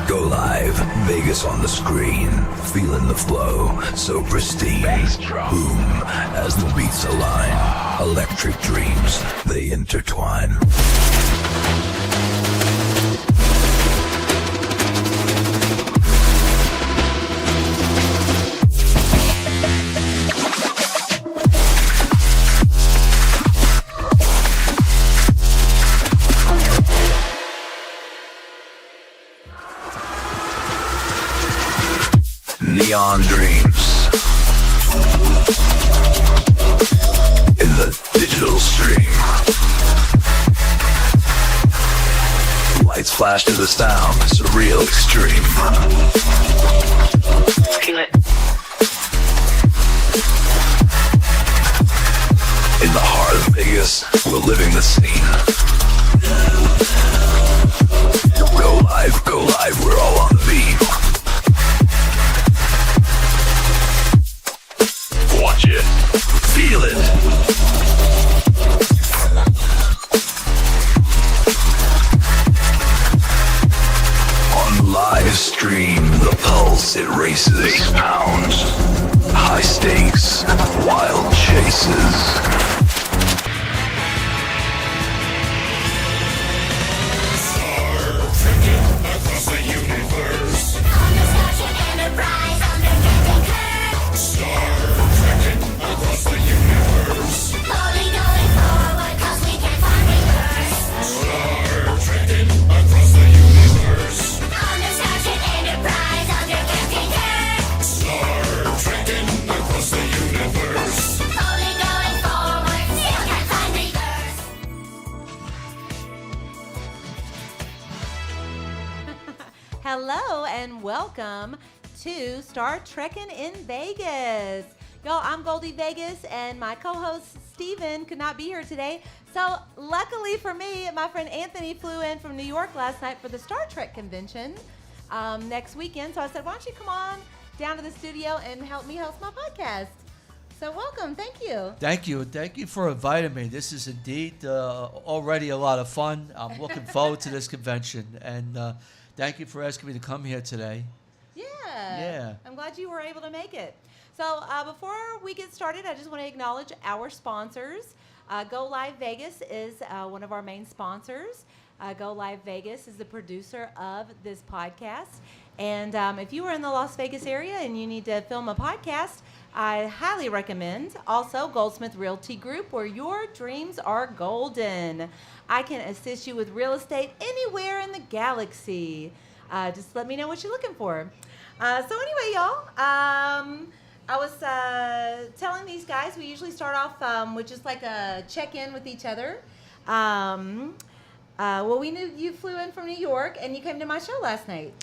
Go live, Vegas on the screen, feeling the flow, so pristine. Boom, as the beats align, electric dreams, they intertwine. Neon dreams in the digital stream. Lights flash to the sound, surreal extreme. Feel it. In the heart of Vegas, we're living the scene. Go live, we're all on the beat. Watch it, feel it. On live stream, the pulse it races. 8 pounds, high stakes, wild chases. Hello and welcome to Star Trekkin' in Vegas. Y'all, I'm Goldie Vegas and my co-host Steven could not be here today. So luckily for me, my friend Anthony flew in from New York last night for the Star Trek convention next weekend. So I said, why don't you come on down to the studio and help me host my podcast? So welcome. Thank you. Thank you. Thank you for inviting me. This is indeed already a lot of fun. I'm looking forward to this convention. And thank you for asking me to come here today. Yeah. I'm glad you were able to make it. So before we get started, I just want to acknowledge our sponsors. Go Live Vegas is one of our main sponsors. Go Live Vegas is the producer of this podcast. And if you are in the Las Vegas area and you need to film a podcast, I highly recommend also Goldsmith Realty Group, where your dreams are golden. I can assist you with real estate anywhere in the galaxy. Just let me know what you're looking for. So anyway, y'all, I was telling these guys we usually start off with just like a check-in with each other. Well, we knew you flew in from New York and you came to my show last night.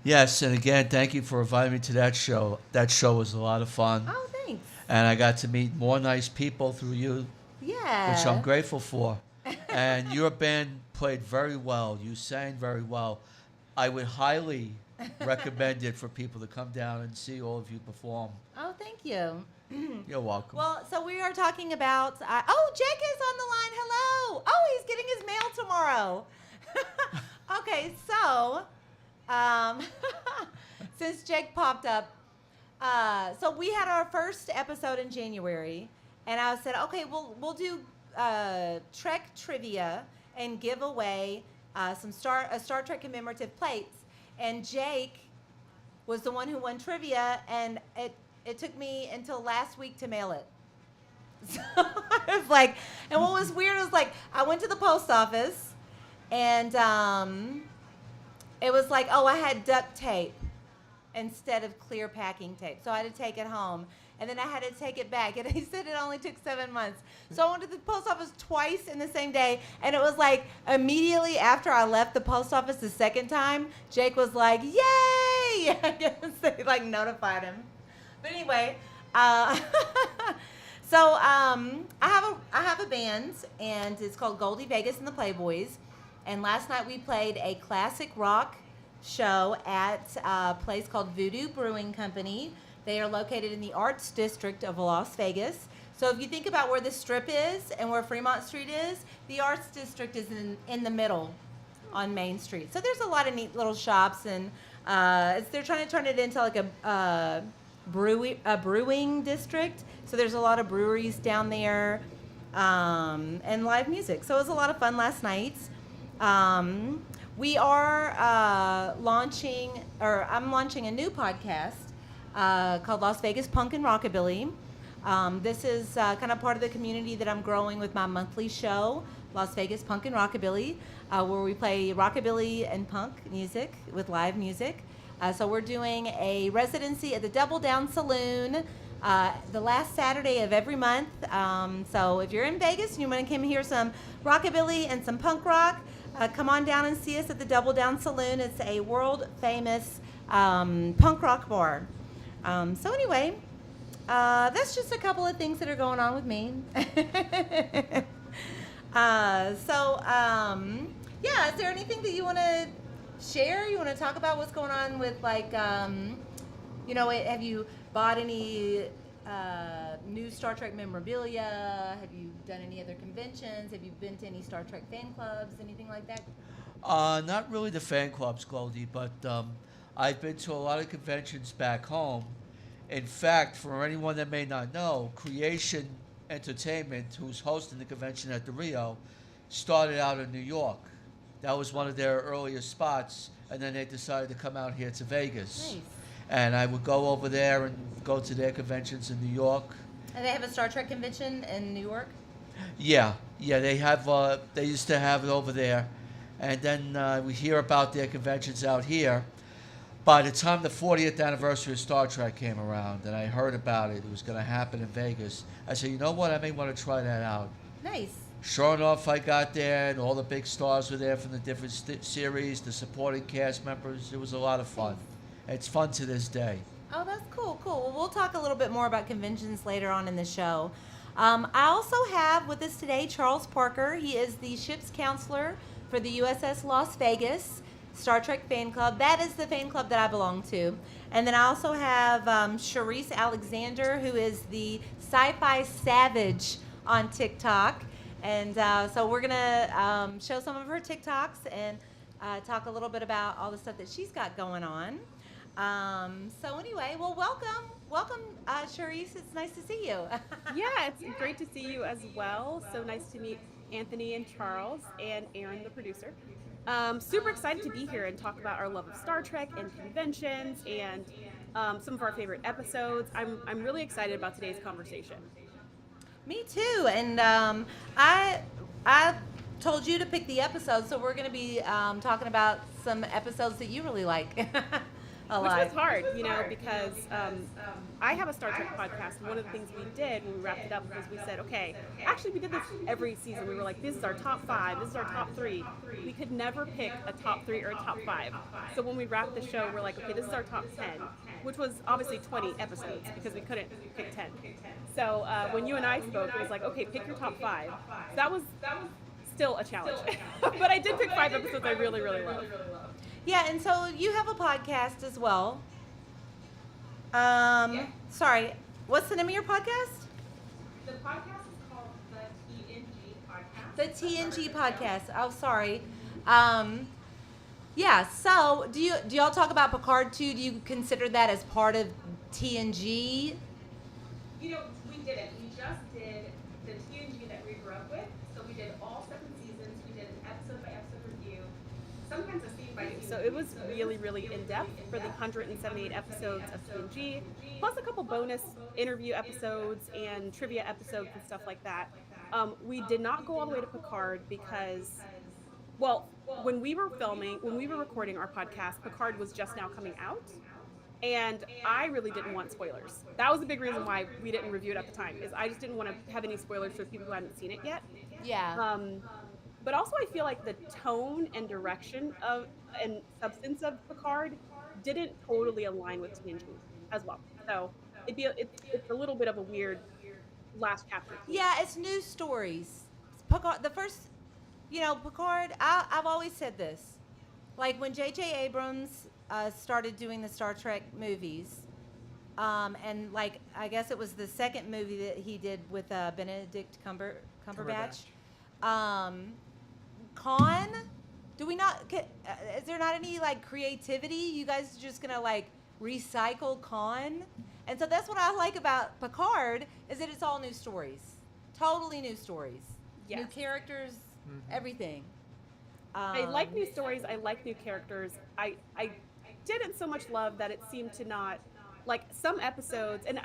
Yes, and again, thank you for inviting me to that show. That show was a lot of fun. Oh, thanks. And I got to meet more nice people through you, Yeah. which I'm grateful for. And your band played very well. You sang very well. I would highly recommend it for people to come down and see all of you perform. Oh, thank you. You're welcome. Well, so we are talking about. Oh, Jake is on the line. Hello. Oh, he's getting his mail tomorrow. Okay, so since Jake popped up, so we had our first episode in January, and I said, okay, we'll do Trek trivia and give away some Star Trek commemorative plates. And Jake was the one who won trivia, and it took me until last week to mail it. So I was like, and what was weird was like, I went to the post office, and it was like, oh, I had duct tape instead of clear packing tape. So I had to take it home. And then I had to take it back. And he said it only took 7 months. So I went to the post office twice in the same day. And it was like immediately after I left the post office the second time, Jake was like, yay! I guess they like notified him. But anyway, so I have a band, and it's called Goldie Vegas and the Playboys. And last night we played a classic rock show at a place called Voodoo Brewing Company. They are located in the Arts District of Las Vegas. So if you think about where the Strip is and where Fremont Street is, the Arts District is in the middle on Main Street. So there's a lot of neat little shops, and they're trying to turn it into like a brewing district. So there's a lot of breweries down there, and live music. So it was a lot of fun last night. We are launching, or I'm launching a new podcast called Las Vegas Punk and Rockabilly. This is kind of part of the community that I'm growing with my monthly show, Las Vegas Punk and Rockabilly, where we play rockabilly and punk music with live music. So we're doing a residency at the Double Down Saloon the last Saturday of every month. So if you're in Vegas and you want to come hear some rockabilly and some punk rock, come on down and see us at the Double Down Saloon. It's a world famous punk rock bar. So anyway, that's just a couple of things that are going on with me. Yeah, is there anything that you want to share? You want to talk about what's going on with, like, have you bought any new Star Trek memorabilia? Have you done any other conventions? Have you been to any Star Trek fan clubs, anything like that? Not really the fan clubs, Goldie, but I've been to a lot of conventions back home. In fact, for anyone that may not know, Creation Entertainment, who's hosting the convention at the Rio, started out in New York. That was one of their earlier spots, and then they decided to come out here to Vegas. Nice. And I would go over there and go to their conventions in New York. And they have a Star Trek convention in New York? Yeah, they have. They used to have it over there, and then we hear about their conventions out here. By the time the 40th anniversary of Star Trek came around, and I heard about it was going to happen in Vegas, I said, you know what, I may want to try that out. Nice. Sure enough, I got there, and all the big stars were there from the different series, the supporting cast members. It was a lot of fun. It's fun to this day. Oh, that's cool. Well, we'll talk a little bit more about conventions later on in the show. I also have with us today Charles Parker. He is the ship's counselor for the USS Las Vegas Star Trek fan club. That is the fan club that I belong to. And then I also have Charisse Alexander, who is the Sci-Fi Savage on TikTok. And so we're going to show some of her TikToks and talk a little bit about all the stuff that she's got going on. So anyway, well, welcome, Charisse. It's nice to see you. Yeah, it's great to see you as well. So nice to meet Anthony and Charles and Aaron, the producer. Super excited to be here and talk about our love of Star Trek and conventions and some of our favorite episodes. I'm really excited about today's conversation. Me too. And I told you to pick the episode, so we're going to be talking about some episodes that you really like. Which was hard, because I have a Star Trek podcast. And one of the things we did when we wrapped it up was we said, okay, actually we did this every season. We were like, this is our top 5, this is our top 3. We could never pick a top 3 or a top 5. So when we wrapped the show, we're like, okay, this is our top 10, which was obviously 20 episodes because we couldn't pick 10. So when you and I spoke, it was like, okay, pick your top 5. So that was still a challenge. But I did pick 5 episodes I really, really love. Yeah, and so you have a podcast as well. Sorry, what's the name of your podcast? The podcast is called the TNG Podcast. The TNG Podcast. Oh, sorry. Yeah, so do y'all talk about Picard too? Do you consider that as part of TNG? We didn't. We just did the TNG that we grew up with. So we did all 7 seasons. We did an episode by episode review. Sometimes a scene by scene. So it was really, really in-depth for the 178 episodes of TNG, plus a couple bonus interview episodes and trivia episodes and stuff like that. We did not go all the way to Picard because, when we were recording our podcast, Picard was just now coming out. And I really didn't want spoilers. That was the big reason why we didn't review it at the time, is I just didn't want to have any spoilers for people who hadn't seen it yet. Yeah. But also I feel like the tone and direction of and substance of Picard didn't totally align with TNG as well. So it's a little bit of a weird last chapter. Yeah, it's new stories. Picard, the first, Picard, I've always said this. Like when J.J. Abrams started doing the Star Trek movies, And like I guess it was the second movie that he did with Benedict Cumberbatch. Con, do we not? Is there not any like creativity? You guys are just gonna like recycle Con, and so that's what I like about Picard is that it's all new stories, totally new stories, new characters, everything. I like new stories. I like new characters. I didn't so much love that it seemed to not like some episodes, and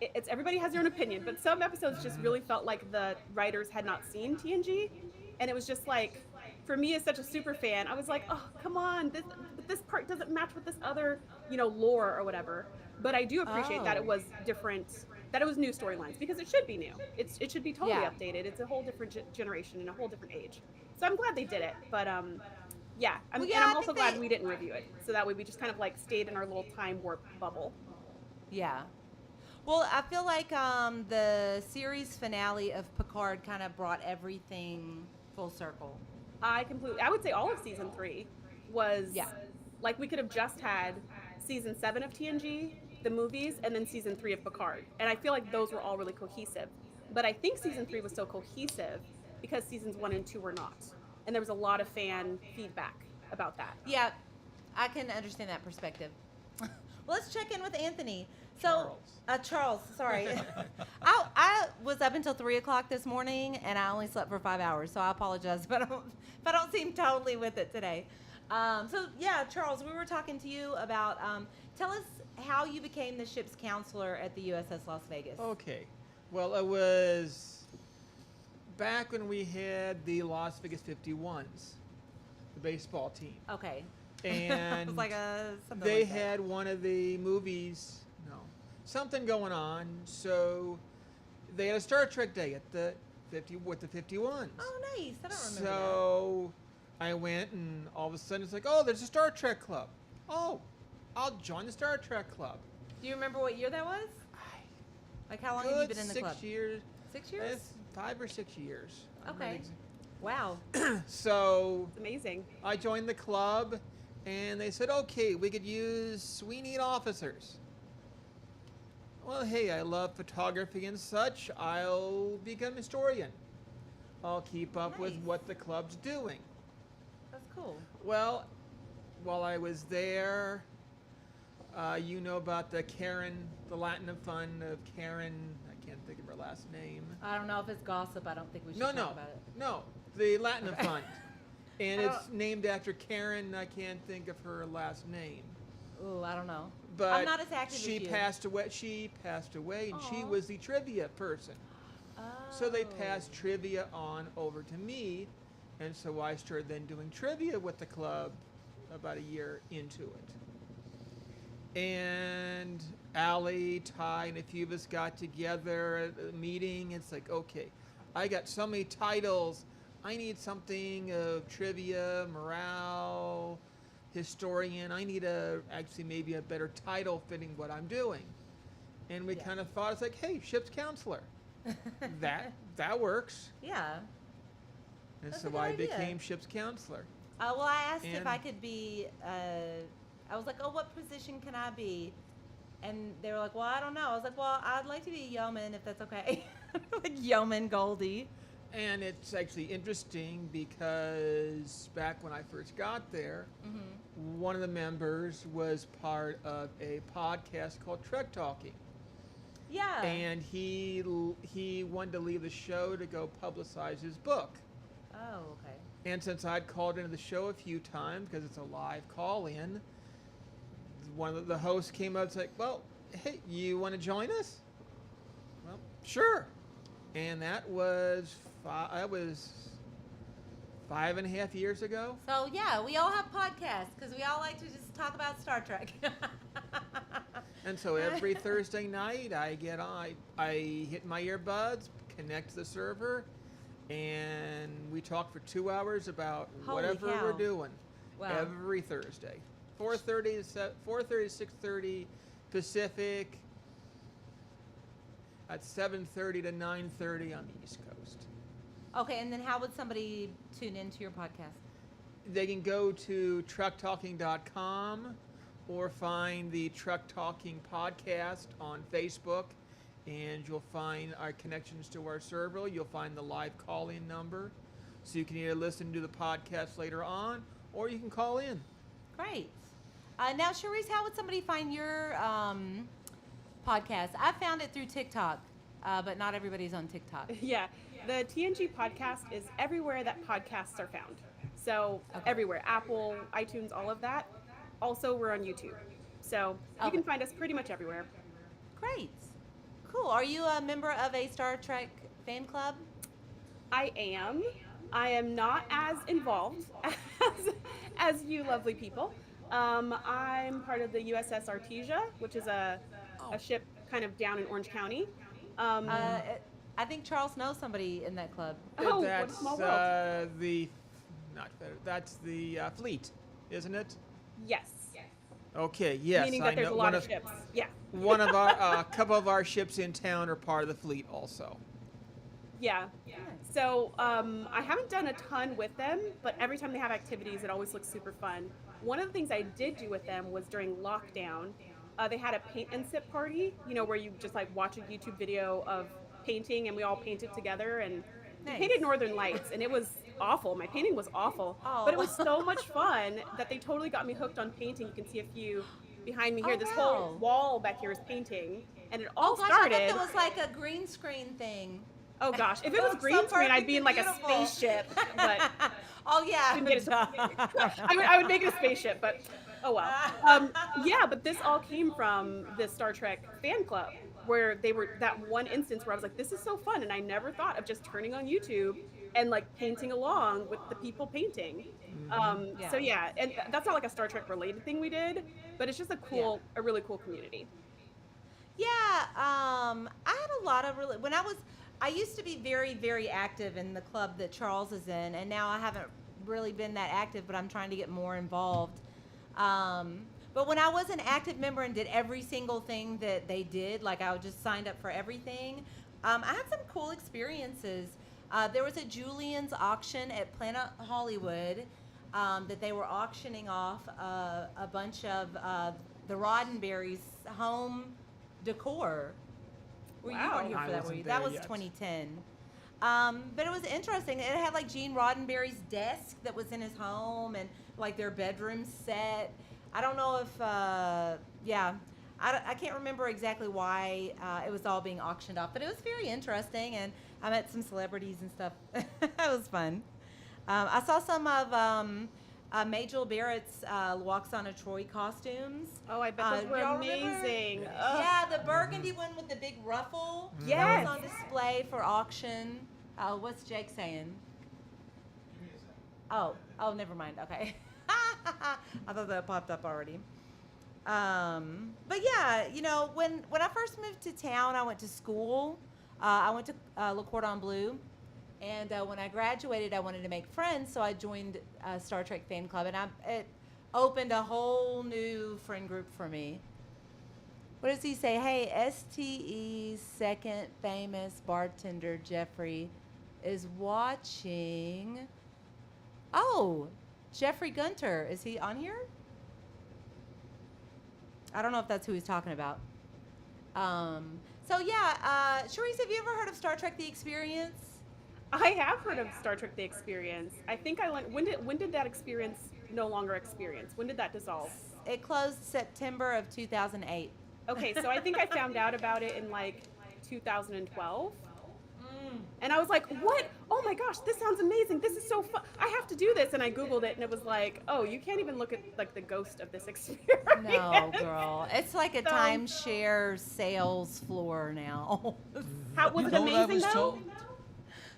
it's everybody has their own opinion, but some episodes just really felt like the writers had not seen TNG, and it was just like, for me as such a super fan, I was like, oh come on, this part doesn't match with this other lore or whatever. But I do appreciate that it was different, that it was new storylines, because it should be new. It should be totally updated. It's a whole different generation and a whole different age. So I'm glad they did it, but and I'm also glad we didn't review it, so that way we just kind of like stayed in our little time warp bubble. Yeah. Well, I feel like the series finale of Picard kind of brought everything full circle. I would say all of season 3 was like we could have just had season 7 of TNG, the movies, and then season 3 of Picard, and I feel like those were all really cohesive. But I think season 3 was so cohesive because seasons 1 and 2 were not, and there was a lot of fan feedback about that. Yeah, I can understand that perspective. Let's check in with Anthony. So, Charles, sorry. I was up until 3 o'clock this morning, and I only slept for 5 hours, so I apologize if I don't seem totally with it today. Charles, we were talking to you about, tell us how you became the ship's counselor at the USS Las Vegas. Okay. Well, it was back when we had the Las Vegas 51s, the baseball team. Okay. And it was like something they like that. had one of the movies, something going on, so they had a Star Trek day with the 51s. Oh, nice. I don't remember So I went, and all of a sudden it's like, oh, there's a Star Trek club. Oh, I'll join the Star Trek club. Do you remember what year that was? Like how long have you been in the club? 6 years. 6 years? It's 5 or 6 years. Okay. Wow. So It's amazing. I joined the club, and they said, okay, we need officers. Well, hey, I love photography and such. I'll become a historian. I'll keep up with Nice. what the club's doing. That's cool. Well, while I was there, you know about the Latin fund of Karen. I can't think of her last name. I don't know if it's gossip. I don't think we should No, talk no, about it. no, the Latin fund. And I it's named after Karen. I can't think of her last name. Ooh, I don't know. But I'm not as active she as you. passed away. She passed away, and she Aw. was the trivia person. Oh. So they passed trivia on over to me, and so I started then doing trivia with the club about a year into it. And Allie, Ty, and a few of us got together at a meeting. It's like, okay, I got so many titles. I need something of trivia, morale, historian. I need maybe a better title fitting what I'm doing. And we kind of thought, it's like, hey, ship's counselor. that works. Yeah. And That's a so good I idea. became ship's counselor. Well, I asked if And- I could be. I was like, oh, what position can I be? And they were like, well, I don't know. I was like, well, I'd like to be a yeoman if that's okay. Like yeoman Goldie. And it's actually interesting because back when I first got there, one of the members was part of a podcast called Trek Talking. Yeah. And he wanted to leave the show to go publicize his book. Oh, okay. And since I'd called into the show a few times, because it's a live call-in, one of the hosts came up and said, well, hey, you want to join us? Well, sure. And that was 5.5 years ago. So yeah, we all have podcasts because we all like to just talk about Star Trek. And so every Thursday night I get on, I hit my earbuds, connect to the server, and we talk for 2 hours about Holy whatever cow. we're doing. Wow. Every Thursday. 4:30 to 6:30 Pacific. At 7:30 to 9:30 on the East Coast. Okay, and then how would somebody tune into your podcast? They can go to trucktalking.com, or find the Truck Talking podcast on Facebook, and you'll find our connections to our server. You'll find the live call-in number, so you can either listen to the podcast later on, or you can call in. Great. Now, Cherise, how would somebody find your podcast? I found it through TikTok, but not everybody's on TikTok. Yeah, the TNG podcast is everywhere that podcasts are found. So everywhere, Apple, iTunes, all of that. Also, we're on YouTube. So you can find us pretty much everywhere. Great. Cool. Are you a member of a Star Trek fan club? I am. I am not as involved as you lovely people. I'm part of the USS Artesia, which is a ship kind of down in Orange County. I think Charles knows somebody in that club. Oh, what a That's small world. that's the fleet, isn't it? Yes. Okay, yes. Meaning that there's a lot of ships. Yeah. One of our, couple of our ships in town are part of the fleet also. Yeah. So I haven't done a ton with them, but every time they have activities, it always looks super fun. One of the things I did do with them was during lockdown, they had a paint and sip party, where you just like watch a YouTube video of painting and we all painted together, and we painted Northern Lights, and it was awful. My painting was awful, but it was so much fun that they totally got me hooked on painting. You can see a few behind me here. This whole wall back here is painting, and it all started. I thought it was like a green screen thing. Oh gosh, if it was green screen, I'd be in like a spaceship. But oh yeah, I would make it a spaceship, but oh well. Yeah, but this all came from the Star Trek fan club, where they were that one instance where I was like, this is so fun, and I never thought of just turning on YouTube and like painting along with the people painting. So yeah, and that's not like a Star Trek related thing we did, but it's just a really cool community. Yeah, I had a lot of I used to be very, very active in the club that Charles is in, and now I haven't really been that active, but I'm trying to get more involved. But when I was an active member and did every single thing that they did, like I just signed up for everything, I had some cool experiences. There was a Julian's auction at Planet Hollywood that they were auctioning off a bunch of the Roddenberry's home decor. You weren't here for that, were you? That was 2010. But it was interesting. It had like Gene Roddenberry's desk that was in his home, and like their bedroom set. I don't know if, I can't remember exactly why it was all being auctioned off, but it was very interesting, and I met some celebrities and stuff. It was fun. I saw some of Majel Barrett's Walks on a Troy costumes. Oh, I bet those were amazing. Yeah, the burgundy one with the big ruffle. Yes. That was on display for auction. What's Jake saying? Oh, never mind. Okay. I thought that popped up already. But yeah, when I first moved to town, I went to school. I went to Le Cordon Bleu. And when I graduated, I wanted to make friends, so I joined Star Trek Fan Club, and it opened a whole new friend group for me. What does he say? Hey, STE's second famous bartender, Jeffrey, is watching. Oh, Jeffrey Gunter. Is he on here? I don't know if that's who he's talking about. So yeah, Cherise, have you ever heard of Star Trek The Experience? I have heard of Star Trek The Experience. I think I learned, when did that experience no longer experience? When did that dissolve? It closed September of 2008. Okay, so I think I found out about it in like 2012. And I was like, what? Oh my gosh, this sounds amazing. This is so fun. I have to do this. And I Googled it, and it was like, oh, you can't even look at like the ghost of this experience. No, girl. It's like a timeshare sales floor now. How was it amazing though?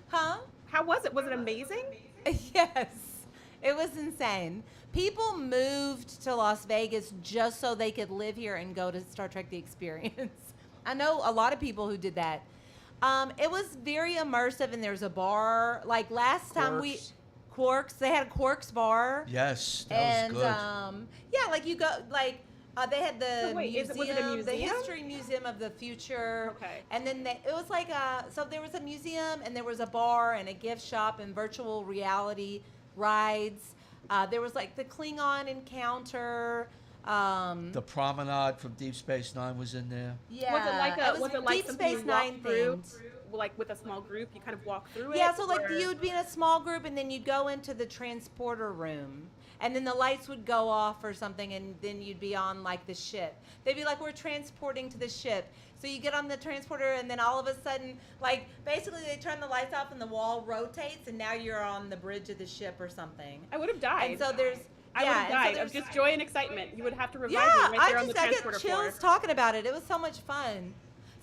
Huh? How was it? Was it amazing? Yes. It was insane. People moved to Las Vegas just so they could live here and go to Star Trek The Experience. I know a lot of people who did that. It was very immersive, and there's a bar. Like last time Quarks, they had a Quarks bar. Yes, that was good. Yeah, like you go, like they had the museum, was it a museum? The History Museum of the Future. Okay. And then it was like so there was a museum, and there was a bar and a gift shop and virtual reality rides. There was like the Klingon encounter. The promenade from Deep Space Nine was in there. Yeah. Was it like Deep something Space you Nine walk through, themed. like with a small group? You kind of walk through it. Yeah, so like or- you would be in a small group and then you'd go into the transporter room and then the lights would go off or something and then you'd be on like the ship. They'd be like, we're transporting to the ship. So you get on the transporter and then all of a sudden, like basically they turn the lights off and the wall rotates and now you're on the bridge of the ship or something. I would have died. And so there's I would have and so died of there's- just joy and excitement. You would have to revive Yeah, me right there on the I get transporter chills floor. talking about it. It was so much fun.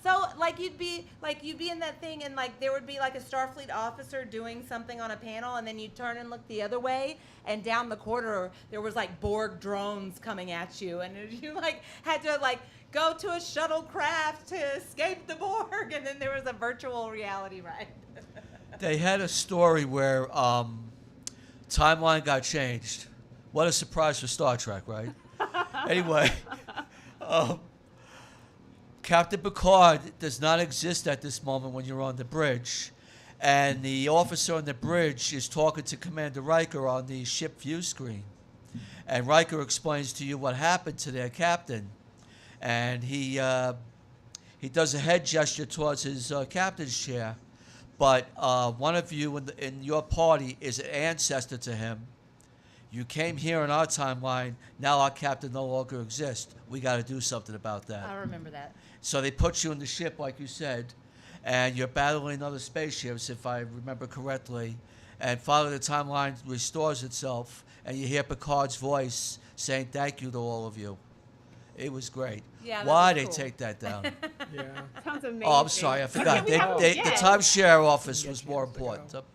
So like you'd be in that thing and like there would be like a Starfleet officer doing something on a panel and then you'd turn and look the other way and down the corridor there was like Borg drones coming at you and you like had to like go to a shuttlecraft to escape the Borg and then there was a virtual reality ride. They had a story where timeline got changed. What a surprise for Star Trek, right? Anyway, Captain Picard does not exist at this moment when you're on the bridge. And the officer on the bridge is talking to Commander Riker on the ship view screen. And Riker explains to you what happened to their captain. And he does a head gesture towards his captain's chair. But one of you in your party is an ancestor to him. You came here in our timeline. Now our captain no longer exists. We got to do something about that. I remember that. So they put you in the ship, like you said, and you're battling other spaceships, if I remember correctly. And finally, the timeline restores itself, and you hear Picard's voice saying thank you to all of you. It was great. Yeah, that Why was they cool. take that down? Yeah. Sounds amazing. Oh, I'm sorry, I forgot. we have The it again? timeshare office Get was you more years ago. important.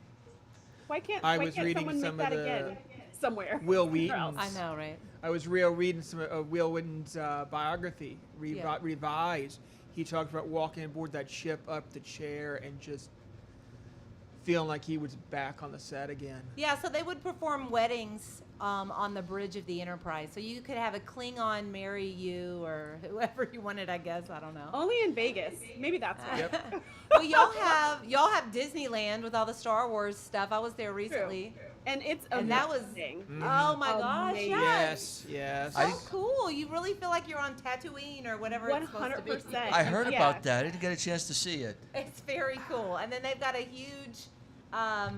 Why can't was reading someone some make of that the again somewhere? Will Somewhere else. Wheaton's. I know, right? I was reading some of Will Wheaton's biography, Yeah. revised. He talked about walking aboard that ship up the chair and just feeling like he was back on the set again. Yeah, so they would perform weddings on the bridge of the Enterprise. So you could have a Klingon marry you or whoever you wanted, I guess. I don't know. Only in Vegas. Maybe that's why. Yep. Well, y'all have Disneyland with all the Star Wars stuff. I was there recently. And it's And that was amazing. oh my gosh, Amazing. yes. Yes. So cool. You really feel like you're on Tatooine or whatever it's supposed to be. 100%. I heard Yeah. about that. I didn't get a chance to see it. It's very cool. And then they've got a huge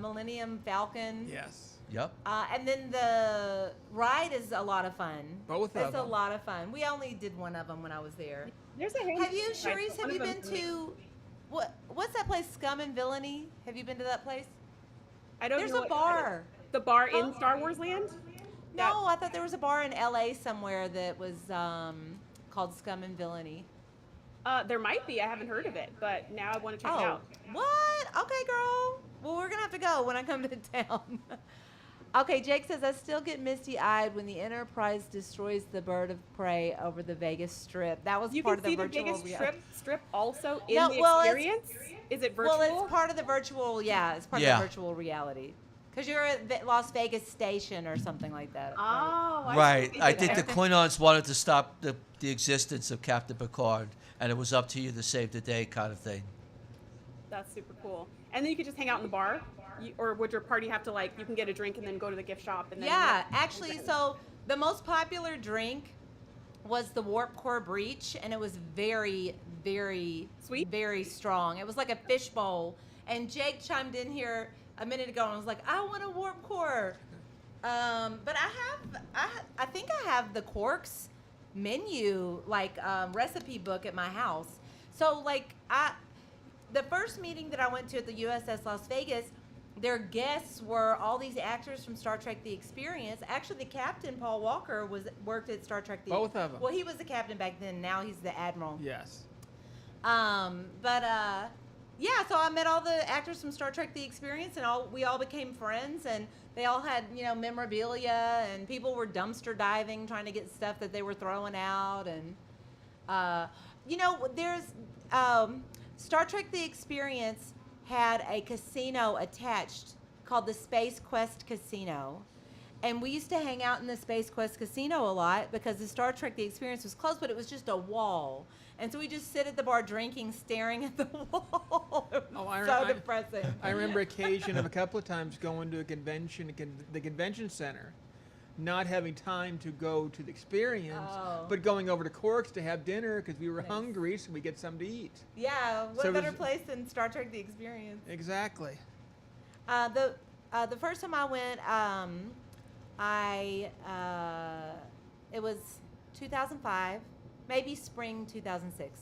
Millennium Falcon. Yes. Yep. And then the ride is a lot of fun. Both of It's a them. lot of fun. We only did one of them when I was there. There's a handful Have you, of rides, Charisse, but have one you of been them's really- to, what's that place, Scum and Villainy? Have you been to that place? I don't There's know a what- bar. The bar Huh? in Star Wars Land? No, I thought there was a bar in LA somewhere that was called Scum and Villainy. There might be. I haven't heard of it, but now I want to check it Oh, out. what? Okay, girl. Well, we're going to have to go when I come to town. Okay, Jake says, I still get misty-eyed when the Enterprise destroys the bird of prey over the Vegas Strip. That was You part can of the see the virtual Vegas reality. strip also in No, the well, experience? Is it virtual? Well, it's part of the virtual, it's part Yeah. of the virtual reality. Because you're at Las Vegas Station or something like that. Oh, Right. see. I think the Klingons wanted to stop the existence of Captain Picard, and it was up to you to save the day kind of thing. That's super cool. And then you could just hang out in the bar? Or would your party have to, like, you can get a drink and then go to the gift shop? And then Yeah, actually, so the most popular drink was the Warp Core Breach, and it was very, very, Sweet? very strong. It was like a fishbowl. And Jake chimed in here a minute ago and was like, I want a Warp Core. But I think I have the Quarks menu, like recipe book at my house. So like the first meeting that I went to at the USS Las Vegas, their guests were all these actors from Star Trek: The Experience. Actually, the captain, Paul Walker, worked at Star Trek: The Both of them. Well, he was the captain back then. Now he's the admiral. Yes. Yeah, so I met all the actors from Star Trek: The Experience, and we all became friends, and they all had, memorabilia, and people were dumpster diving, trying to get stuff that they were throwing out, and there's Star Trek: The Experience had a casino attached called the Space Quest Casino. And we used to hang out in the Space Quest Casino a lot because the Star Trek: The Experience was closed, but it was just a wall. And so we just sit at the bar drinking, staring at the wall. It was so depressing. I remember occasion of a couple of times going to a convention, the convention center, not having time to go to the experience, Oh. but going over to Corks to have dinner because we were Nice. hungry, so we get something to eat. Yeah, what So it better was- place than Star Trek: The Experience? Exactly. The first time I went, it was 2005, maybe spring 2006.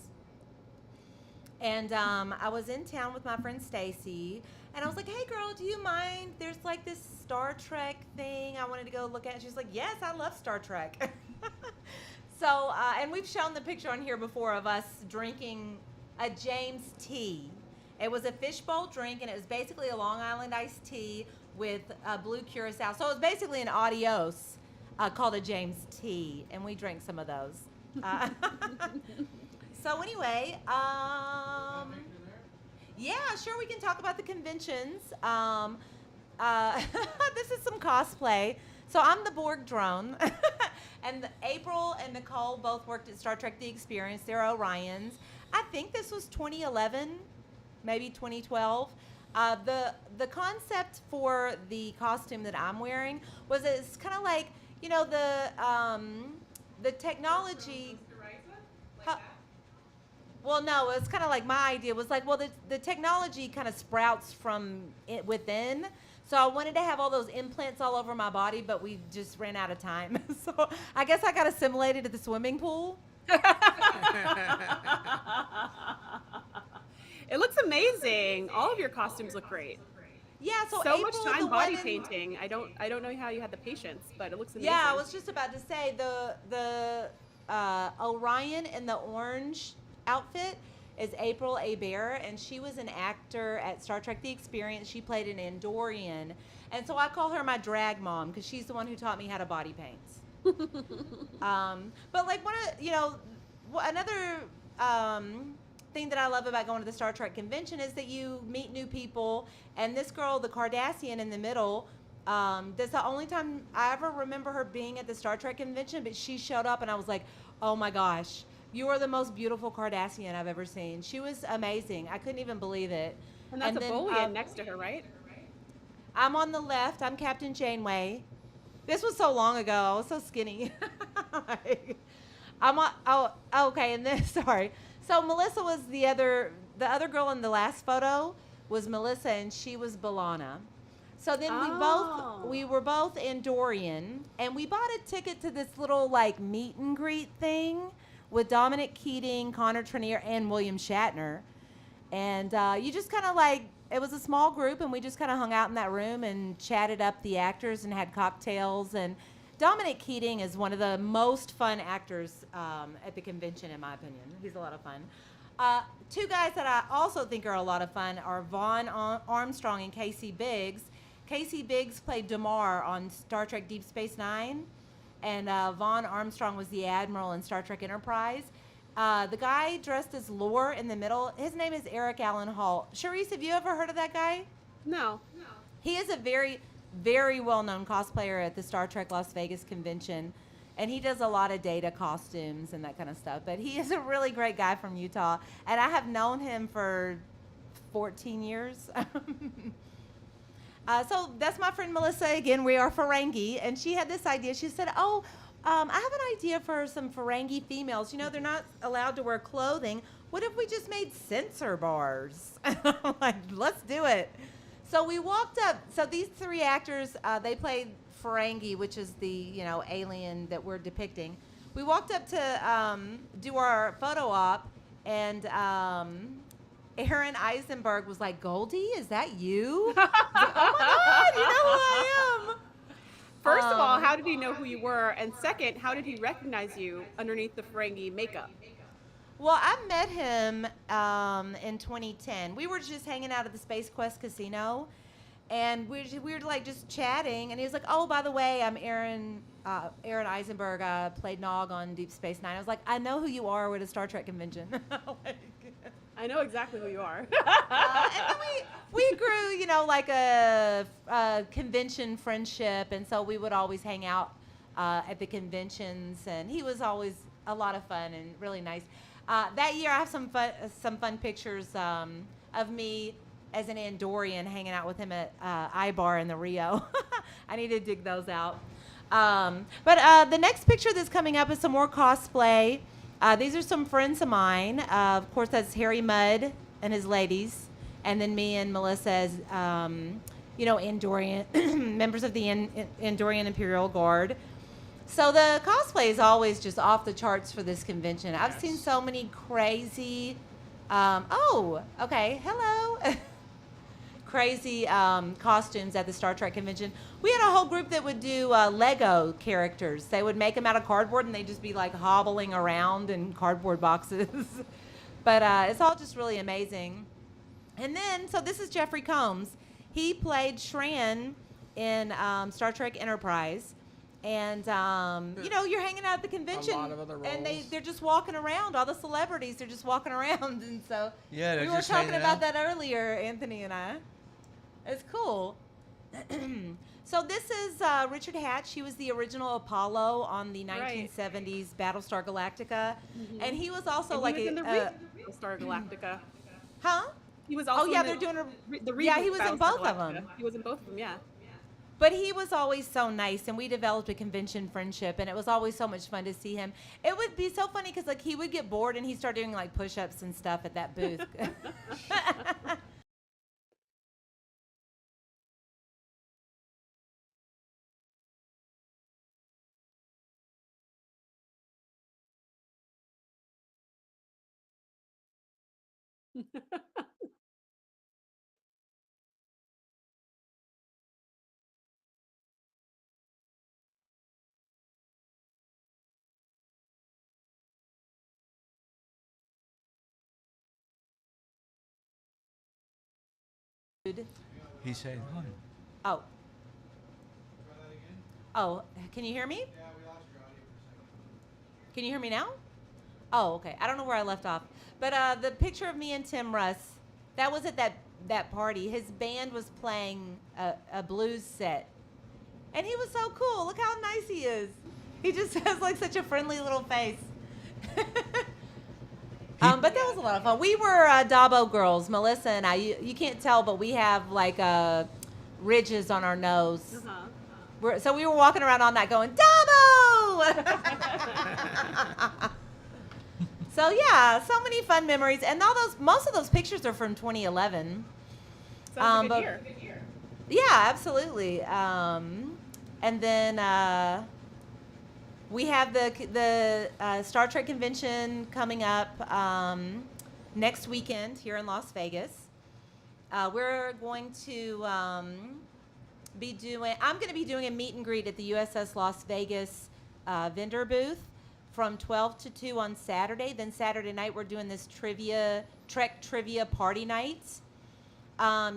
And I was in town with my friend Stacy, and I was like, "Hey, girl, do you mind? There's like this Star Trek thing I wanted to go look at." She's like, "Yes, I love Star Trek." So, and we've shown the picture on here before of us drinking a James tea. It was a fishbowl drink, and it was basically a Long Island iced tea with blue curacao. So it was basically an adios called a James tea, and we drank some of those. So anyway, yeah, sure, we can talk about the conventions. This is some cosplay. So I'm the Borg drone, and April and Nicole both worked at Star Trek: The Experience. They're Orions. I think this was 2011, maybe 2012. The concept for the costume that I'm wearing was it's kind of like, you know, the technology. Huh? Well, no, it's kind of like my idea was like, well, the technology kind of sprouts from it within. So I wanted to have all those implants all over my body, but we just ran out of time. So I guess I got assimilated at the swimming pool. It looks amazing. All of your costumes look great. Yeah, so So April, much the time one body in- painting. I don't know how you had the patience, but it looks amazing. Yeah, I was just about to say the Orion in the orange outfit is April Hebert, and she was an actor at Star Trek: The Experience. She played an Andorian, and so I call her my drag mom because she's the one who taught me how to body paint. But like another thing that I love about going to the Star Trek convention is that you meet new people, and this girl, the Cardassian in the middle. That's the only time I ever remember her being at the Star Trek convention, but she showed up and I was like, oh my gosh, you are the most beautiful Cardassian I've ever seen. She was amazing. I couldn't even believe it. And that's a then, Bolian next to her, right? I'm on the left. I'm Captain Janeway. This was so long ago. I was so skinny. I'm on, oh, okay. And then, sorry. So Melissa was the other girl in the last photo was Melissa, and she was B'Elanna. So then we were both Andorian, and we bought a ticket to this little like meet and greet thing with Dominic Keating, Connor Trinneer, and William Shatner. And you just kind of like, it was a small group, and we just kind of hung out in that room and chatted up the actors and had cocktails. And Dominic Keating is one of the most fun actors at the convention, in my opinion. He's a lot of fun. Two guys that I also think are a lot of fun are Vaughn Armstrong and Casey Biggs. Casey Biggs played Damar on Star Trek Deep Space Nine, and Vaughn Armstrong was the Admiral in Star Trek Enterprise. The guy dressed as Lore in the middle, his name is Eric Allen Hall. Charisse, have you ever heard of that guy? No. He is a very, very well-known cosplayer at the Star Trek Las Vegas convention, and he does a lot of Data costumes and that kind of stuff. But he is a really great guy from Utah, and I have known him for 14 years. So that's my friend Melissa. Again, we are Ferengi, and she had this idea. She said, I have an idea for some Ferengi females. You know, they're not allowed to wear clothing. What if we just made sensor bars? I'm like, let's do it. So we walked up. So these three actors, they played Ferengi, which is the, alien that we're depicting. We walked up to do our photo op, and Aaron Eisenberg was like, Goldie, is that you? I was like, oh my God, you know who I am. First of all, how did he know who you were? And second, how did he recognize you underneath the Ferengi makeup? Well, I met him in 2010. We were just hanging out at the Space Quest Casino, and we were like just chatting. And he was like, "Oh, by the way, I'm Aaron Eisenberg. I played Nog on Deep Space Nine." I was like, "I know who you are. We're at a Star Trek convention." I know exactly who you are. And then we grew, like a convention friendship, and so we would always hang out at the conventions. And he was always a lot of fun and really nice. That year, I have some fun pictures of me as an Andorian hanging out with him at Ibar in the Rio. I need to dig those out. But the next picture that's coming up is some more cosplay. These are some friends of mine. Of course, that's Harry Mudd and his ladies, and then me and Melissa as, Andorian members of the Andorian Imperial Guard. So the cosplay is always just off the charts for this convention. I've seen so many crazy. Hello. Crazy costumes at the Star Trek convention. We had a whole group that would do Lego characters. They would make them out of cardboard, and they'd just be like hobbling around in cardboard boxes. But it's all just really amazing. And then, so this is Jeffrey Combs. He played Shran in Star Trek Enterprise. And, you're hanging out at the convention, A lot of other and roles. they're just walking around. All the celebrities, they're just walking around. And so Yeah, they're we were just talking hanging about out. that earlier, Anthony and I. It's cool. So this is Richard Hatch. He was the original Apollo on the Right. 1970s Battlestar Galactica. And he was also And like he was in the a... re- Star Galactica. huh? He was also yeah, in they're doing a... the yeah, reboot he was in Battlestar both of Galactica. them. He was in both of them, yeah. But he was always so nice, and we developed a convention friendship, and it was always so much fun to see him. It would be so funny because, like, he would get bored, and he'd start doing, like, push-ups and stuff at that booth. He's saying hi. Oh. Oh, can you hear me? Can you hear me now? Oh, okay. I don't know where I left off. But the picture of me and Tim Russ, that was at that party. His band was playing a blues set. And he was so cool. Look how nice he is. He just has like such a friendly little face. But that was a lot of fun. We were Dabo girls, Melissa and I. You can't tell, but we have like ridges on our nose. So we were walking around all night going, Dabo! So yeah, so many fun memories. And most of those pictures are from 2011. Sounds like a good year. Yeah, absolutely. And then we have the Star Trek convention coming up next weekend here in Las Vegas. We're going to I'm going to be doing a meet and greet at the USS Las Vegas vendor booth from 12 to 2 on Saturday. Then Saturday night we're doing this Trek trivia party night.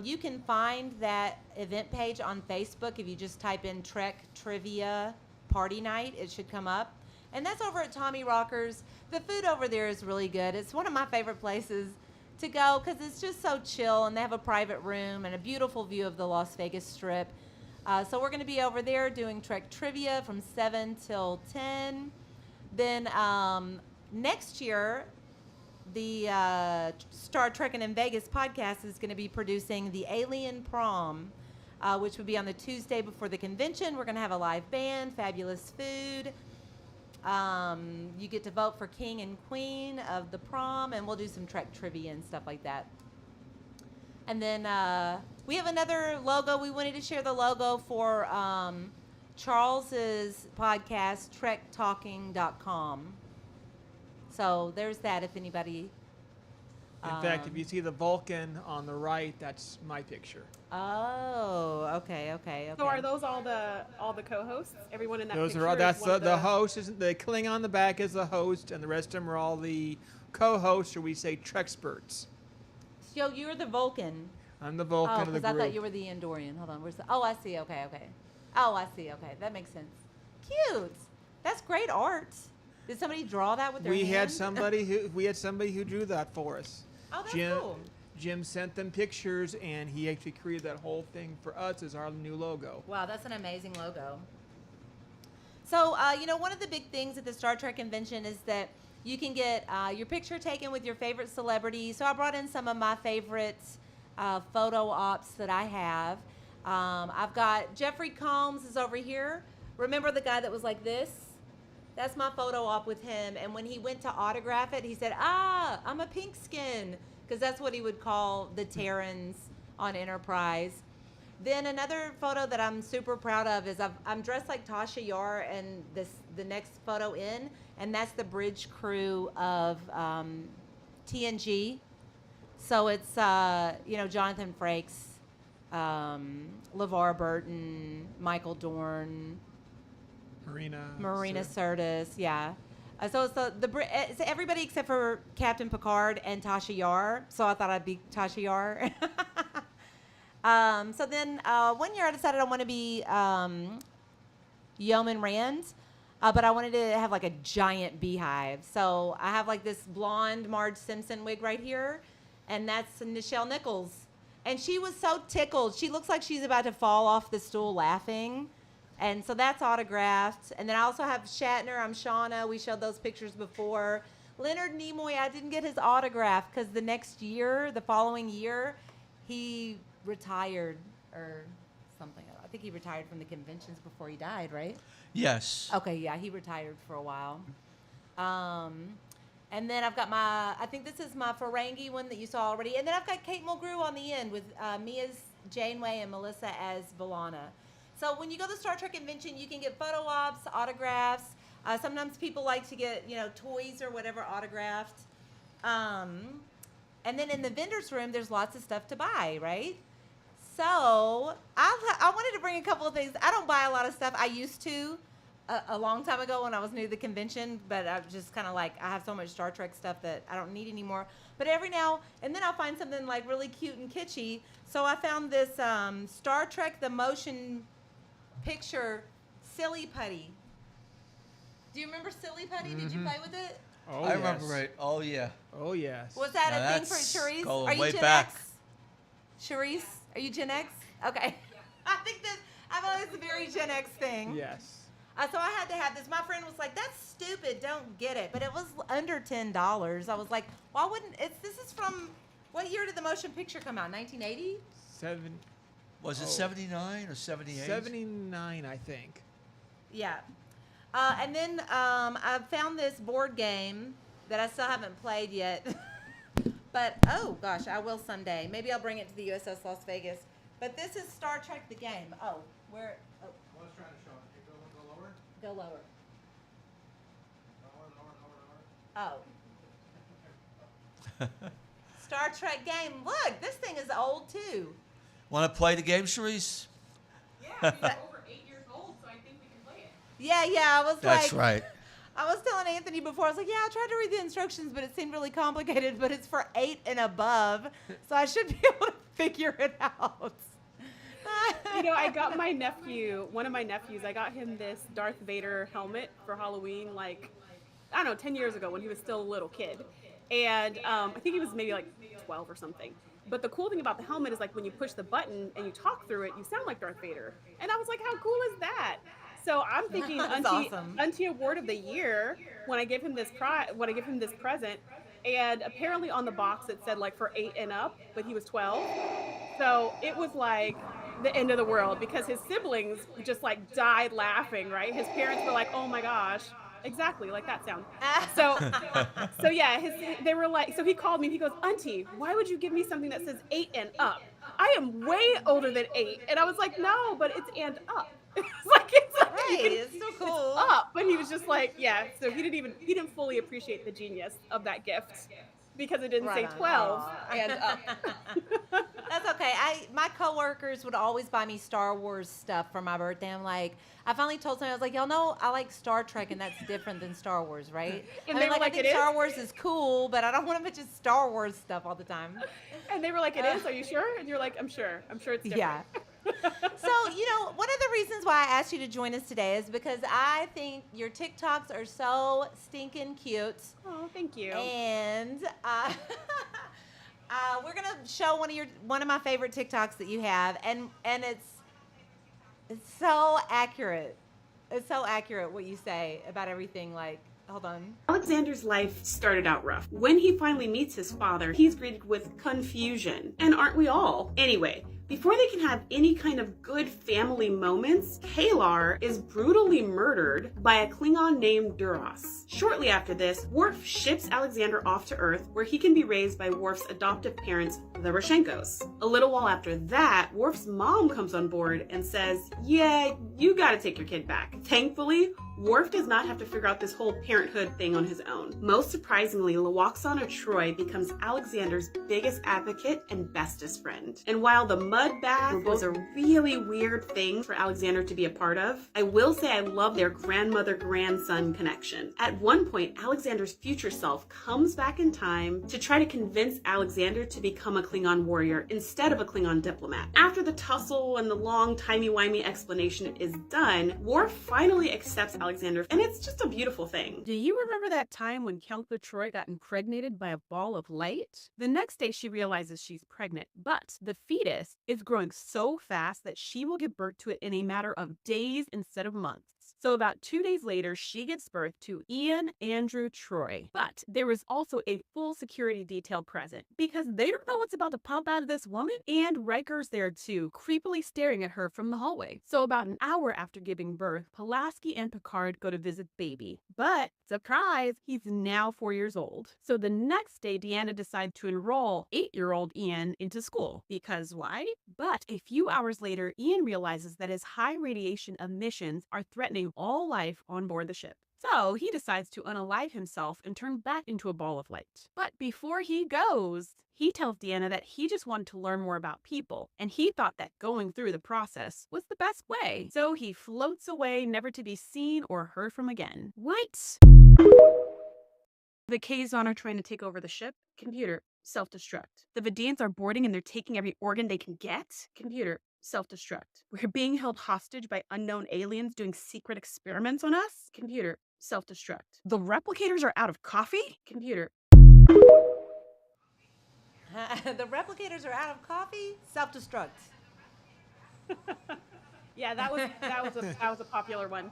You can find that event page on Facebook. If you just type in Trek Trivia Party Night, it should come up. And that's over at Tommy Rocker's. The food over there is really good. It's one of my favorite places to go because it's just so chill, and they have a private room and a beautiful view of the Las Vegas Strip. So we're going to be over there doing Trek Trivia from 7 till 10. Then next year, the Star Trek and in Vegas podcast is going to be producing the Alien Prom, which would be on the Tuesday before the convention. We're going to have a live band, fabulous food. You get to vote for king and queen of the prom, and we'll do some Trek trivia and stuff like that. And then we have another logo. We wanted to share the logo for Charles's podcast, trektalking.com. So there's that if anybody... In fact, if you see the Vulcan on the right, that's my picture. Oh, okay. So are those all the co-hosts? Everyone in that Those picture are all. is That's one of the host. Isn't the Klingon on the back is the host, and the rest of them are all the co-hosts, or we say Treksperts. So you're the Vulcan. I'm the Vulcan of the because I group. thought you were the Andorian. Hold on. Where's the... Oh, I see. Okay. Oh, I see. Okay. That makes sense. Cute. That's great art. Did somebody draw that with their we hand? had somebody who drew that for us. Oh, that's Jim, cool. Jim sent them pictures, and he actually created that whole thing for us as our new logo. Wow, that's an amazing logo. So, one of the big things at the Star Trek convention is that you can get your picture taken with your favorite celebrity. So I brought in some of my favorite photo ops that I have. I've got Jeffrey Combs is over here Remember the guy that was like this? That's my photo op with him. And when he went to autograph it, he said, I'm a pink skin. Because that's what he would call the Terrans on Enterprise. Then another photo that I'm super proud of is I'm dressed like Tasha Yar and the next photo in. And that's the bridge crew of TNG. So it's, Jonathan Frakes, LeVar Burton, Michael Dorn, Marina Sirtis, yeah. So it's everybody except for Captain Picard and Tasha Yar. So I thought I'd be Tasha Yar. So then 1 year I decided I want to be Yeoman Rand, but I wanted to have like a giant beehive. So I have like this blonde Marge Simpson wig right here, and that's Nichelle Nichols. And she was so tickled. She looks like she's about to fall off the stool laughing. And so that's autographed. And then I also have Shatner. I'm Shauna. We showed those pictures before. Leonard Nimoy, I didn't get his autograph because the following year, he retired or something. I think he retired from the conventions before he died, right? Yes. Okay, yeah, he retired for a while. And then I've got I think this is my Ferengi one that you saw already. And then I've got Kate Mulgrew on the end with me as Janeway and Melissa as B'Elanna. So when you go to the Star Trek convention, you can get photo ops, autographs. Sometimes people like to get, toys or whatever autographed. And then in the vendor's room, there's lots of stuff to buy, right? So I wanted to bring a couple of things. I don't buy a lot of stuff. I used to a long time ago when I was new to the convention, but I'm just kind of like, I have so much Star Trek stuff that I don't need anymore. But every now and then I'll find something like really cute and kitschy. So I found this Star Trek The Motion Picture Silly Putty. Do you remember Silly Putty? Mm-hmm. Did you play with it? Oh, I remember right. Oh, yeah. Oh, yes. Was that Now a thing for that's Charisse? going Are you way Gen back. X? Charisse, are you Gen X? Okay. I think that I thought it's a very Gen X thing. Yes. So I had to have this. My friend was like, "That's stupid. Don't get it." But it was under $10. I was like, "Why wouldn't?" This is from what year did the motion picture come out? 1980. Was it 79 or 78? 79, I think. Yeah. And then I found this board game that I still haven't played yet. But, oh, gosh, I will someday. Maybe I'll bring it to the USS Las Vegas. But this is Star Trek the game. Oh, where? Oh. I was trying to show it. Go lower. Go lower. Lower. Oh. Star Trek game. Look, this thing is old, too. Want to play the game, Charisse? Yeah, I mean, it's over 8 years old, so I think we can play it. Yeah, I was That's like. right. I was telling Anthony before, I was like, yeah, I tried to read the instructions, but it seemed really complicated, but it's for 8 and above, so I should be able to figure it out. I got my nephew, one of my nephews, I got him this Darth Vader helmet for Halloween, like, I don't know, 10 years ago when he was still a little kid. And I think he was maybe like 12 or something. But the cool thing about the helmet is like when you push the button and you talk through it, you sound like Darth Vader. And I was like, how cool is that? So I'm thinking That's awesome. Auntie Award of the Year when I give him this present. And apparently on the box it said like for 8 and up, but he was 12. So it was like the end of the world because his siblings just like died laughing, right? His parents were like, oh my gosh. Exactly, like that sound. So yeah, they were like, so he called me and he goes, Auntie, why would you give me something that says 8 and up? I am way older than 8. And I was like, no, but it's and up. It's like It's so cool. It's up. But he was just like, yeah, so he didn't fully appreciate the genius of that gift because it didn't say Right on. 12 Aw. and up. That's okay. My coworkers would always buy me Star Wars stuff for my birthday. I'm like, I finally told somebody, I was like, y'all know I like Star Trek, and that's different than Star Wars, right? And I they mean, were I like, think "It is?" Star Wars is cool, but I don't want a bunch of Star Wars stuff all the time. And they were like, it is, are you sure? And you're like, I'm sure it's different. Yeah. So, one of the reasons why I asked you to join us today is because I think your TikToks are so stinking cute. Oh, thank you. And we're gonna show one of my favorite TikToks that you have, and it's so accurate. It's so accurate what you say about everything. Like, hold on. Alexander's life started out rough. When he finally meets his father, he's greeted with confusion. And aren't we all? Anyway, Before they can have any kind of good family moments, Kalar is brutally murdered by a Klingon named Duras. Shortly after this, Worf ships Alexander off to Earth, where he can be raised by Worf's adoptive parents, the Rashenkos. A little while after that, Worf's mom comes on board and says, yeah, you gotta take your kid back. Thankfully, Worf does not have to figure out this whole parenthood thing on his own. Most surprisingly, Lwaxana Troi becomes Alexander's biggest advocate and bestest friend. And while the mud bath was a really weird thing for Alexander to be a part of, I will say I love their grandmother-grandson connection. At one point, Alexander's future self comes back in time to try to convince Alexander to become a Klingon warrior instead of a Klingon diplomat. After the tussle and the long timey-wimey explanation is done, Worf finally accepts Alexander, and it's just a beautiful thing. Do you remember that time when Counselor Troy got impregnated by a ball of light? The next day, she realizes she's pregnant, but the fetus is growing so fast that she will give birth to it in a matter of days instead of months. So about 2 days later, she gives birth to Ian Andrew Troy. But there was also a full security detail present because they don't know what's about to pop out of this woman. And Riker's there too, creepily staring at her from the hallway. So about an hour after giving birth, Pulaski and Picard go to visit baby. But surprise, he's now 4 years old. So the next day, Deanna decides to enroll 8-year-old Ian into school. Because why? But a few hours later, Ian realizes that his high radiation emissions are threatening all life on board the ship. So he decides to unalive himself and turn back into a ball of light. But before he goes, he tells Deanna that he just wanted to learn more about people, and he thought that going through the process was the best way. So he floats away, never to be seen or heard from again. What? The Kazon are trying to take over the ship. Computer, self-destruct. The Vidians are boarding and they're taking every organ they can get. Computer, self-destruct. We're being held hostage by unknown aliens doing secret experiments on us. Computer, self-destruct. The replicators are out of coffee. Computer. The replicators are out of coffee. Self-destruct. Yeah, that was a popular one.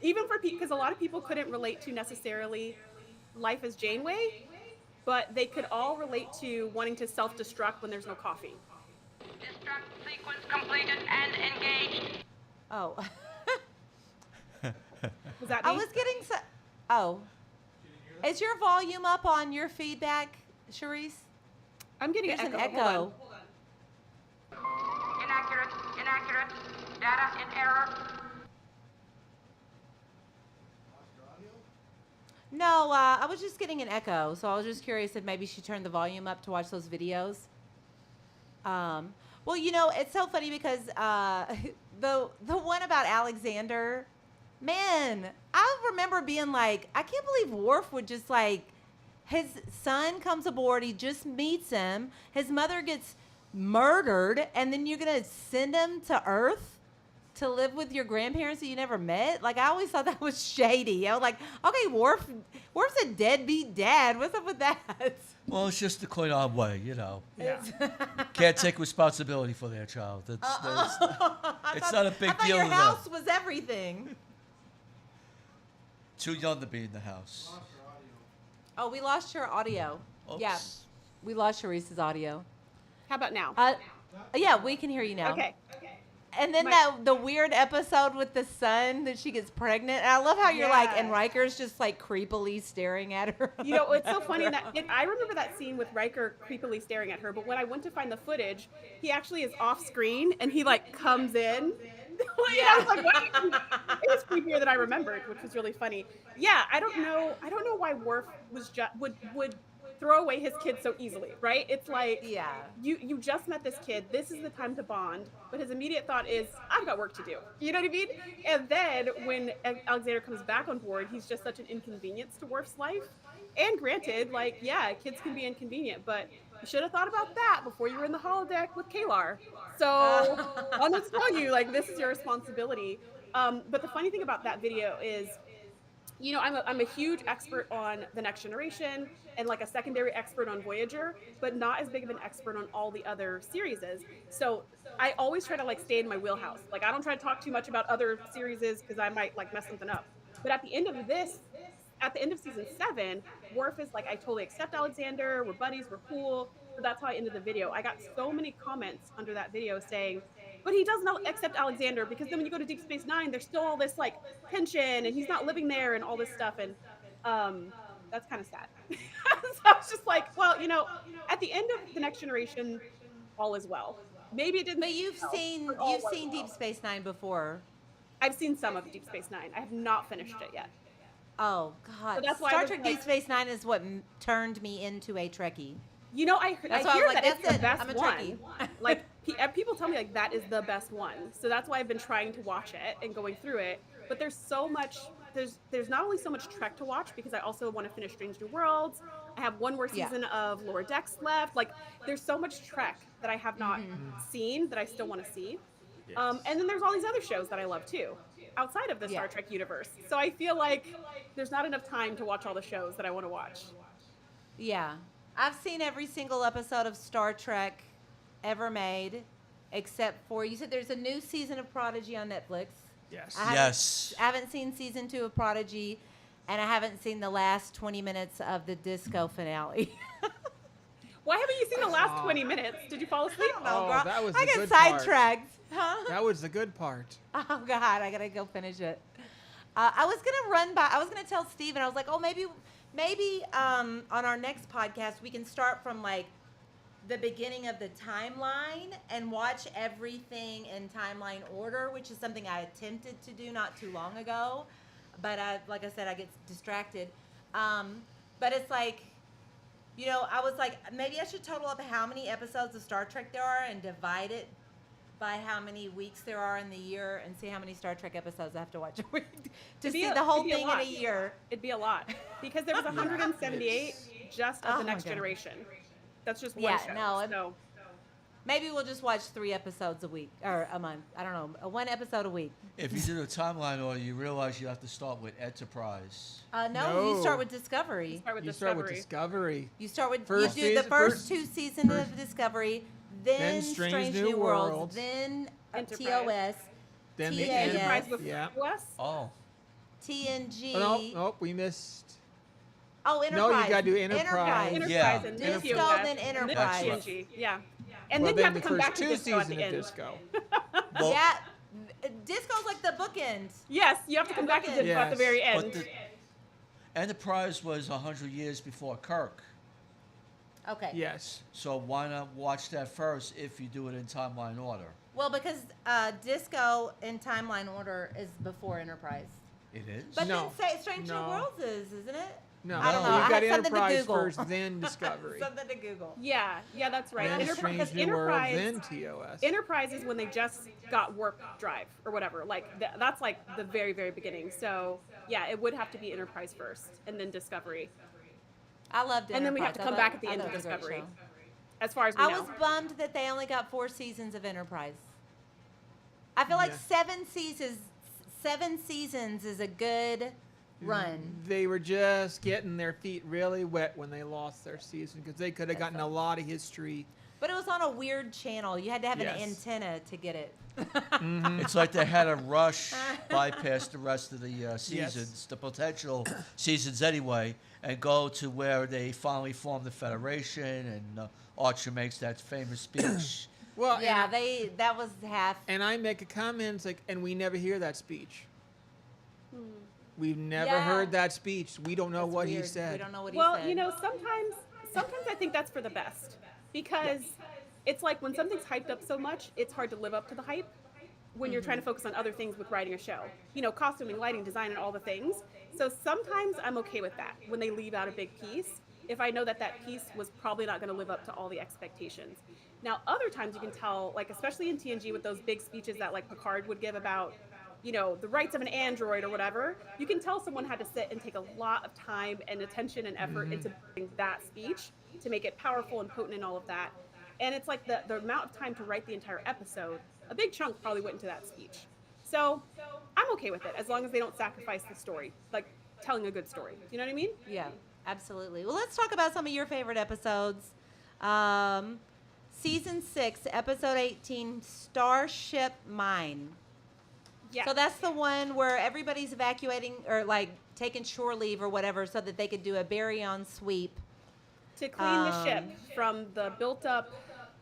Even for people, because a lot of people couldn't relate to necessarily Life as Janeway, but they could all relate to wanting to self-destruct when there's no coffee. Destruct sequence completed and engaged. Oh. Was that I me? was getting oh. Is your volume up on your feedback, Charisse? I'm getting There's an an echo. echo. Hold on. Inaccurate. Data in error. No, I was just getting an echo, so I was just curious if maybe she turned the volume up to watch those videos. Well, you know, it's so funny because the one about Alexander, man, I remember being like, I can't believe Worf would just like, his son comes aboard, he just meets him, his mother gets murdered, and then you're gonna send him to Earth to live with your grandparents that you never met? Like, I always thought that was shady. I was like, okay, Worf's a deadbeat dad. What's up with that? Well, it's just the Klingon way, you know. Yeah. Can't take responsibility for their child. It's not a big I thought deal your to house them. was everything. Too young to be in the house. Oh, we lost your audio. Oops. Yeah, we lost Charisse's audio. How about now? Yeah, we can hear you now. Okay. And then the weird episode with the son that she gets pregnant. And I love how you're like, and Riker's just like creepily staring at her. You know, it's so funny that I remember that scene with Riker creepily staring at her, but when I went to find the footage, he actually is off screen and he like comes in. I was like, what? It was creepier than I remembered, which was really funny. Yeah, I don't know why Worf was would throw away his kid so easily, right? It's like, you just met this kid. This is the time to bond. But his immediate thought is, I've got work to do. You know what I mean? And then when Alexander comes back on board, he's just such an inconvenience to Worf's life. And granted, like, yeah, kids can be inconvenient, but you should have thought about that before you were in the holodeck with Kalar. So I'll just tell you, like, this is your responsibility. But the funny thing about that video is, you know, I'm a huge expert on The Next Generation and like a secondary expert on Voyager, but not as big of an expert on all the other series. So I always try to like stay in my wheelhouse. Like, I don't try to talk too much about other series because I might like mess something up. But at the end of season 7, Worf is like, I totally accept Alexander. We're buddies. We're cool. So that's how I ended the video. I got so many comments under that video saying, but he doesn't accept Alexander because then when you go to Deep Space Nine, there's still all this like tension and he's not living there and all this stuff. And that's kind of sad. So I was just like, well, at the end of The Next Generation, all is well. Maybe it didn't. But you've seen Deep Space Nine before. I've seen some of Deep Space Nine. I have not finished it yet. Oh God! So that's why Star Trek Deep Space Nine is what turned me into a Trekkie. I hear that it's the best I'm a one. Trekkie. Like people tell me like that is the best one. So that's why I've been trying to watch it and going through it. But there's so much. There's not only so much Trek to watch because I also want to finish Strange New Worlds. I have one more season of Lower Decks left. Like there's so much Trek that I have not seen that I still want to see. And then there's all these other shows that I love too, outside of the Star Trek universe. So I feel like there's not enough time to watch all the shows that I want to watch. Yeah. I've seen every single episode of Star Trek ever made, except for, you said there's a new season of Prodigy on Netflix. Yes. I haven't seen season 2 of Prodigy, and I haven't seen the last 20 minutes of the disco finale. Why haven't you seen the last 20 minutes? Did you fall asleep? Oh, that was the I get good part. sidetracked. Huh? That was the good part. Oh God, I gotta go finish it. I was gonna tell Steven, I was like, oh, maybe on our next podcast we can start from like the beginning of the timeline and watch everything in timeline order, which is something I attempted to do not too long ago, but like I said, I get distracted. But it's like, I was like, maybe I should total up how many episodes of Star Trek there are and divide it by how many weeks there are in the year and see how many Star Trek episodes I have to watch a week to see the whole thing in a year. It'd be a lot because there was 178 just of The Next Generation. That's just one show. So maybe we'll just watch 3 episodes a week or a month. I don't know, 1 episode a week. If you do a timeline order, you realize you have to start with Enterprise. No, you start with Discovery. You start with Discovery. You start with First you do the season- first first- 2 seasons of Discovery, then Strange New Worlds, then Enterprise. TOS, Then the TAS, Enterprise with Yeah. us. Oh. TNG. Oh, no, we missed. Oh, Enterprise. No, you gotta do Enterprise. Enterprise Yeah. and Disco, TOS, then and then Enterprise. TNG. Yeah. And Well, then you have to the come first back to 2 Disco at seasons the of end. Disco. Well, Yeah, Disco's like the bookend. Yes, you have to come back to Disco at the Yes. very but end. the Enterprise was 100 years before Kirk. Okay. Yes. So why not watch that first if you do it in timeline order? Well, because Disco in timeline order is before Enterprise. It is? But No. then Strange New No. Worlds is, isn't it? No, I don't know. you I got had something to Enterprise Google. first, then Discovery. Something to Google. Yeah, that's right. Then Enterprise, Strange New World, then TOS. Enterprise is when they just got warp drive or whatever. Like that's like the very, very beginning. So yeah, it would have to be Enterprise first, and then Discovery. I loved Enterprise. And then we have to come back at the end of It was a great Discovery. show. As far as we I know. was bummed that they only got 4 seasons of Enterprise. I feel like Yeah. 7 seasons is a good run. They were just getting their feet really wet when they lost their season because they could have gotten a lot of history. But it was on a weird channel. You had to have Yes. an antenna to get it. It's like they had to rush bypass the rest of the seasons, the potential seasons anyway, and go to where they finally formed the Federation and Archer makes that famous speech. Well, Yeah, that was half. and I make a comment, it's like, and we never hear that speech. We've never Yeah. heard that speech. We don't know That's what he weird. said. We don't know what he Well, said. sometimes I think that's for the best because it's like when something's hyped up so much, it's hard to live up to the hype when you're trying to focus on other things with writing a show. Costuming, lighting, design, and all the things. So sometimes I'm okay with that when they leave out a big piece if I know that that piece was probably not going to live up to all the expectations. Now, other times you can tell, like especially in TNG with those big speeches that like Picard would give about the rights of an android or whatever, you can tell someone had to sit and take a lot of time and attention and effort into that speech to make it powerful and potent and all of that. And it's like the amount of time to write the entire episode, a big chunk probably went into that speech. So I'm okay with it as long as they don't sacrifice the story, like telling a good story. You know what I mean? Yeah, absolutely. Well, let's talk about some of your favorite episodes. Season 6, episode 18, Starship Mine. Yeah. So that's the one where everybody's evacuating or like taking shore leave or whatever so that they could do a baryon sweep. to clean the ship Um, from the built up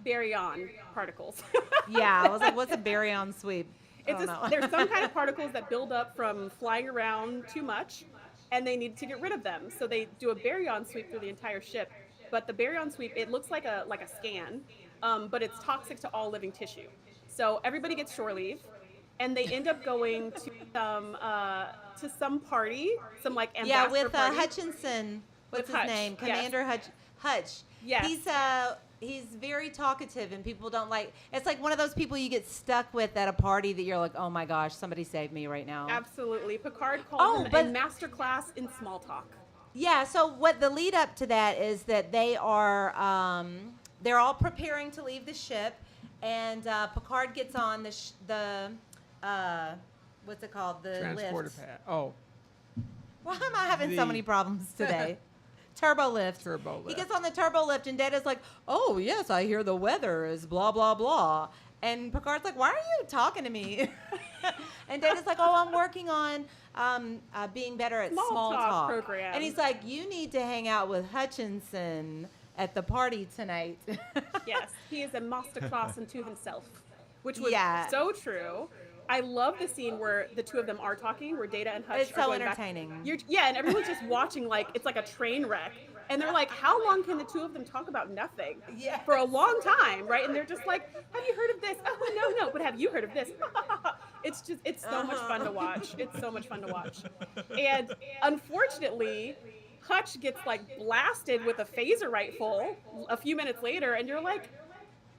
baryon particles. yeah, I was like, what's a baryon sweep? I It's don't just know. there's some kind of particles that build up from flying around too much, and they need to get rid of them. So they do a baryon sweep through the entire ship. But the baryon sweep, it looks like a scan, but it's toxic to all living tissue. So everybody gets shore leave, and they end up going to some party, some like Yeah, ambassador with party Hutchinson. with What's his Hutch. name? Yes, Commander Hutch. yes, He's very talkative, and people don't like. It's like one of those people you get stuck with at a party that you're like, oh my gosh, somebody save me right now. absolutely. Picard Oh, called him but a master class in small talk. yeah. So what the lead up to that is that they're all preparing to leave the ship, and Picard gets on the what's it called, the Transporter lift. pad. Oh, Why am I having so The- many problems today? Turbo lift. Turbo He lift. gets on the turbo lift, and Data's like, "Oh yes, I hear the weather is blah blah blah," and Picard's like, "Why are you talking to me?" And Data's like, "Oh, I'm working on being better at Small small talk talk." program. And he's like, "You need to hang out with Hutchinson at the party tonight." Yes, he is a master class unto himself, which was Yeah. so true. I love the scene where the two of them are talking, where Data and Hutch It's are so going entertaining. Back. Yeah, and everyone's just watching like it's like a train wreck, and they're like, "How long can the two of them talk about nothing?" Yes. For a long time, right? And they're just like, "Have you heard of this? Oh no, but have you heard of this?" It's so much fun to watch. It's so much fun to watch, and unfortunately. Hutch gets like blasted with a phaser rifle a few minutes later, and you're like,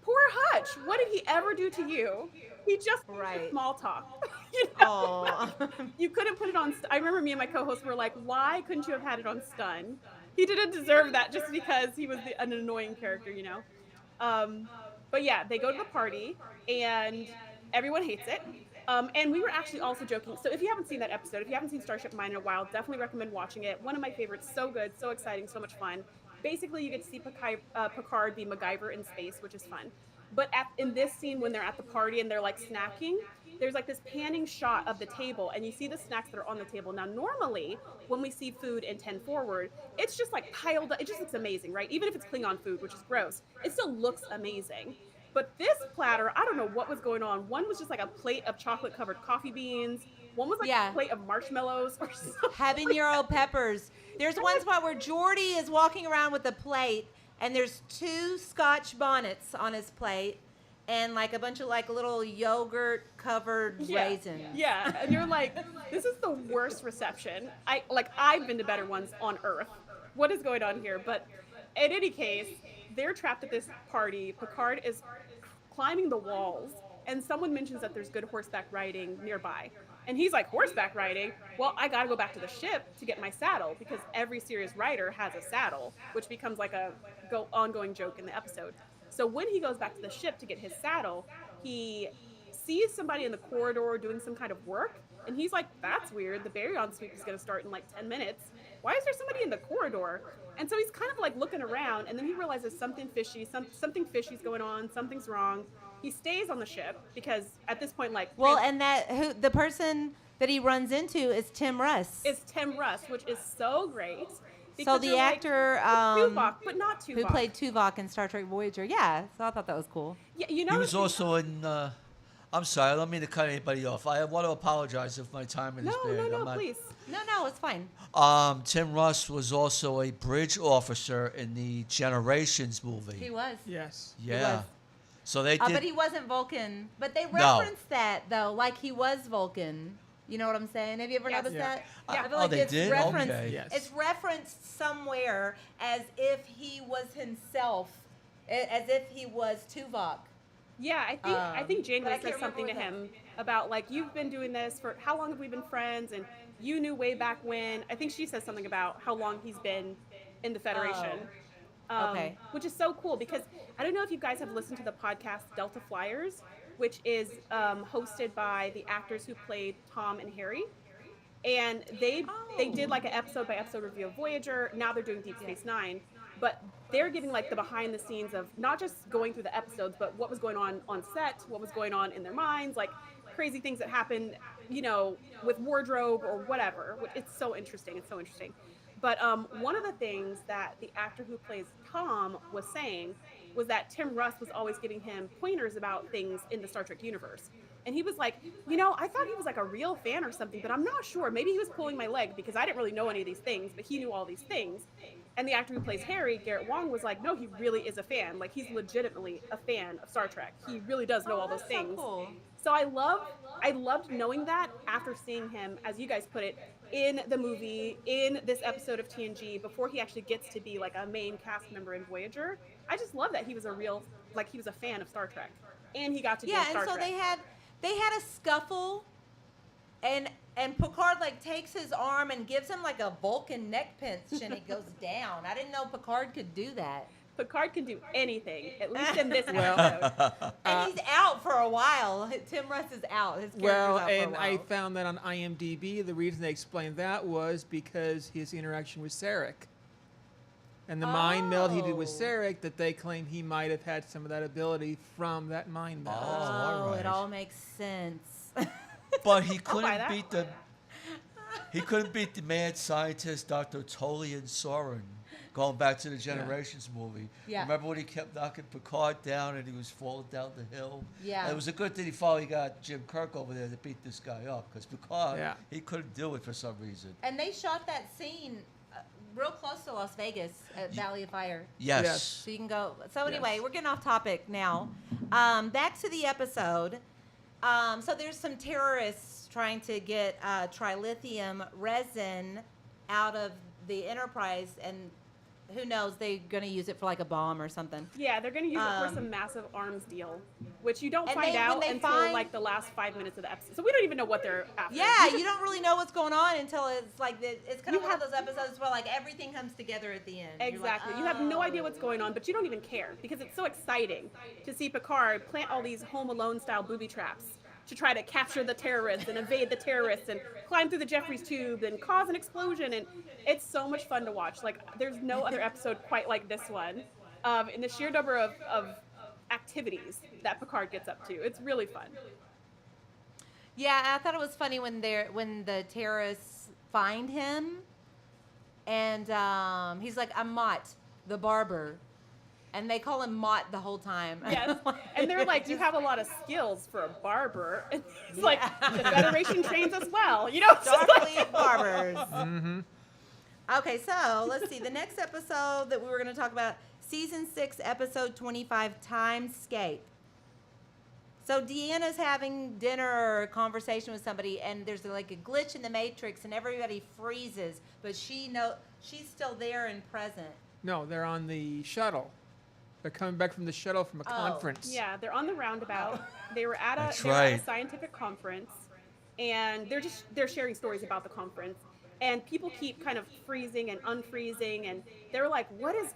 poor Hutch, what did he ever do to you? He just Right. small talk. You know? Oh. You couldn't put it on. I remember me and my co-host were like, why couldn't you have had it on stun? He didn't deserve that just because he was an annoying character, you know? But yeah, they go to the party and everyone hates it. And we were actually also joking. So if you haven't seen that episode, if you haven't seen Starship Mine in a while, definitely recommend watching it. One of my favorites. So good, so exciting, so much fun. Basically, you get to see Picard be MacGyver in space, which is fun. But in this scene, when they're at the party and they're like snacking, there's like this panning shot of the table, and you see the snacks that are on the table. Now, normally, when we see food in 10 forward, it's just like piled up. It just looks amazing, right? Even if it's Klingon food, which is gross, it still looks amazing. But this platter, I don't know what was going on. One was just like a plate of chocolate covered coffee beans. One was like Yeah. a plate of marshmallows or something. Habanero peppers. There's one spot where Geordie is walking around with a plate, and there's 2 Scotch bonnets on his plate, and like a bunch of like little yogurt covered raisins. Yeah, and you're like, this is the worst reception. I've been to better ones on Earth. What is going on here? But in any case, they're trapped at this party. Picard is climbing the walls, and someone mentions that there's good horseback riding nearby. And he's like, horseback riding? Well, I gotta go back to the ship to get my saddle, because every serious rider has a saddle, which becomes like a ongoing joke in the episode. So when he goes back to the ship to get his saddle, he sees somebody in the corridor doing some kind of work, and he's like, that's weird. The baryon sweep is gonna start in like 10 minutes. Why is there somebody in the corridor? And so he's kind of like looking around, and then he realizes something fishy, something fishy's going on, something's wrong. He stays on the ship because at this point, like, Well, and the person that he runs into is Tim Russ. it's Tim Russ, which is so great. So because the you're like, actor Tuvok, but not Tuvok. who played Tuvok in Star Trek Voyager. Yeah, so I thought that was cool. Yeah, you know, He was also in. I'm sorry, I don't mean to cut anybody off. I want to apologize if my timing is bad. no, I'm not- please. No, it's fine. Tim Russ was also a bridge officer in the Generations movie. He was. yes. Yeah. was. So they did. But he wasn't Vulcan. But they No. referenced that, though, like he was Vulcan. You know what I'm saying? Have you ever Yes. noticed Yeah. that? Yeah. I feel Oh, like they it's did? referenced. Okay. Yes. It's referenced somewhere as if he was himself, as if he was Tuvok. Yeah, I think but I Janeway can't says remember something to what him about like, you've been doing this for how long have we been friends, and you knew way back when. I think she says something about how long he's been in the Federation. Okay. Which is so cool because I don't know if you guys have listened to the podcast Delta Flyers, which is hosted by the actors who played Tom and Harry. And they did like an episode by episode review of Voyager. Now they're doing Deep Space Nine, but they're giving like the behind the scenes of not just going through the episodes, but what was going on set, what was going on in their minds, like crazy things that happened, you know, with wardrobe or whatever. It's so interesting. It's so interesting. But one of the things that the actor who plays Tom was saying was that Tim Russ was always giving him pointers about things in the Star Trek universe. And he was like, I thought he was like a real fan or something, but I'm not sure. Maybe he was pulling my leg because I didn't really know any of these things, but he knew all these things. And the actor who plays Harry, Garrett Wang, was like, no, he really is a fan. Like, he's legitimately a fan of Star Trek. He really does know all those that's things. So cool. So I loved knowing that after seeing him, as you guys put it, in the movie, in this episode of TNG, before he actually gets to be like a main cast member in Voyager. I just love that he was he was a fan of Star Trek, and he got to be in Yeah, Star and so Trek. they had a scuffle, and Picard like takes his arm and gives him like a Vulcan neck pinch, and it goes down. I didn't know Picard could do that. Picard can do anything, at least in this episode. And he's out for a while. Tim Russ is out. His character's Well, out for a and while. I found that on IMDb. The reason they explained that was because his interaction with Sarek. And the mind meld he did with Oh. Sarek, that they claim he might have had some of that ability from that mind meld. all right. It all makes sense. But he I'll buy couldn't that. he couldn't beat the mad scientist Dr. Tolian Soren. Going back to the Generations movie. Yeah. Remember when he kept knocking Picard down and he was falling down the hill? Yeah. And it was a good thing he finally got Jim Kirk over there to beat this guy up, because Picard, Yeah. he couldn't do it for some reason. And they shot that scene real close to Las Vegas at Valley of Fire. Yes. Yes. So you can go. So anyway, Yes. we're getting off topic now. Back to the episode. So there's some terrorists trying to get trilithium resin out of the Enterprise, and who knows, they're going to use it for like a bomb or something. Yeah, they're going to use it for some massive arms deal, which you don't And find when out they until find- like the last 5 minutes of the episode. So we don't even know what they're after. Yeah, You just- you don't really know what's going on until it's like it's kind of one of those episodes where like everything comes together at the end. You're like, Exactly. You have no idea "Oh." what's going on, but you don't even care because it's so exciting to see Picard plant all these Home Alone style booby traps to try to capture the terrorists and evade the terrorists and climb through the Jeffries tube and cause an explosion. And it's so much fun to watch. Like, there's no other episode quite like this one. In the sheer number of activities that Picard gets up to. It's really fun. Yeah, I thought it was funny when the terrorists find him, and he's like, "I'm Mott, the barber," and they call him Mott the whole time. Yes. And they're like, you have a lot of skills for a barber. And it's like, the Federation trains us well. You know, it's just like, Starfleet barbers. Okay, so let's see. The next episode that we were going to talk about, season 6, episode 25, Timescape. So Deanna's having dinner or conversation with somebody, and there's like a glitch in the Matrix, and everybody freezes, but she's still there and present. No, they're on the shuttle. They're coming back from the shuttle from a conference. yeah, they're on the roundabout. They were at That's they were at a right. scientific conference, and they're sharing stories about the conference. And people keep kind of freezing and unfreezing, and they're like, what is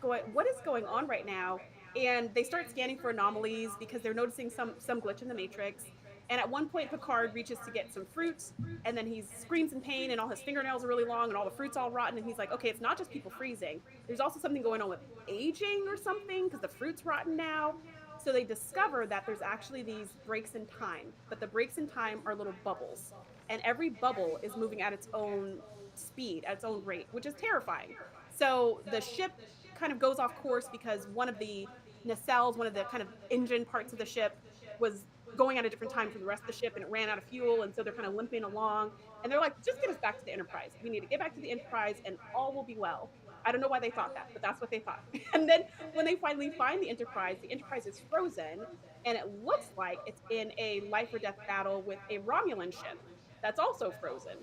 going on right now? And they start scanning for anomalies because they're noticing some glitch in the Matrix. And at one point, Picard reaches to get some fruits, and then he screams in pain, and all his fingernails are really long, and all the fruit's all rotten. And he's like, okay, it's not just people freezing. There's also something going on with aging or something, because the fruit's rotten now. So they discover that there's actually these breaks in time, but the breaks in time are little bubbles. And every bubble is moving at its own speed, at its own rate, which is terrifying. So the ship kind of goes off course because one of the nacelles, one of the kind of engine parts of the ship, was going at a different time from the rest of the ship, and it ran out of fuel, and so they're kind of limping along, and they're like, just get us back to the Enterprise. We need to get back to the Enterprise and all will be well. I don't know why they thought that, but that's what they thought. And then when they finally find the Enterprise is frozen, and it looks like it's in a life or death battle with a Romulan ship that's also frozen.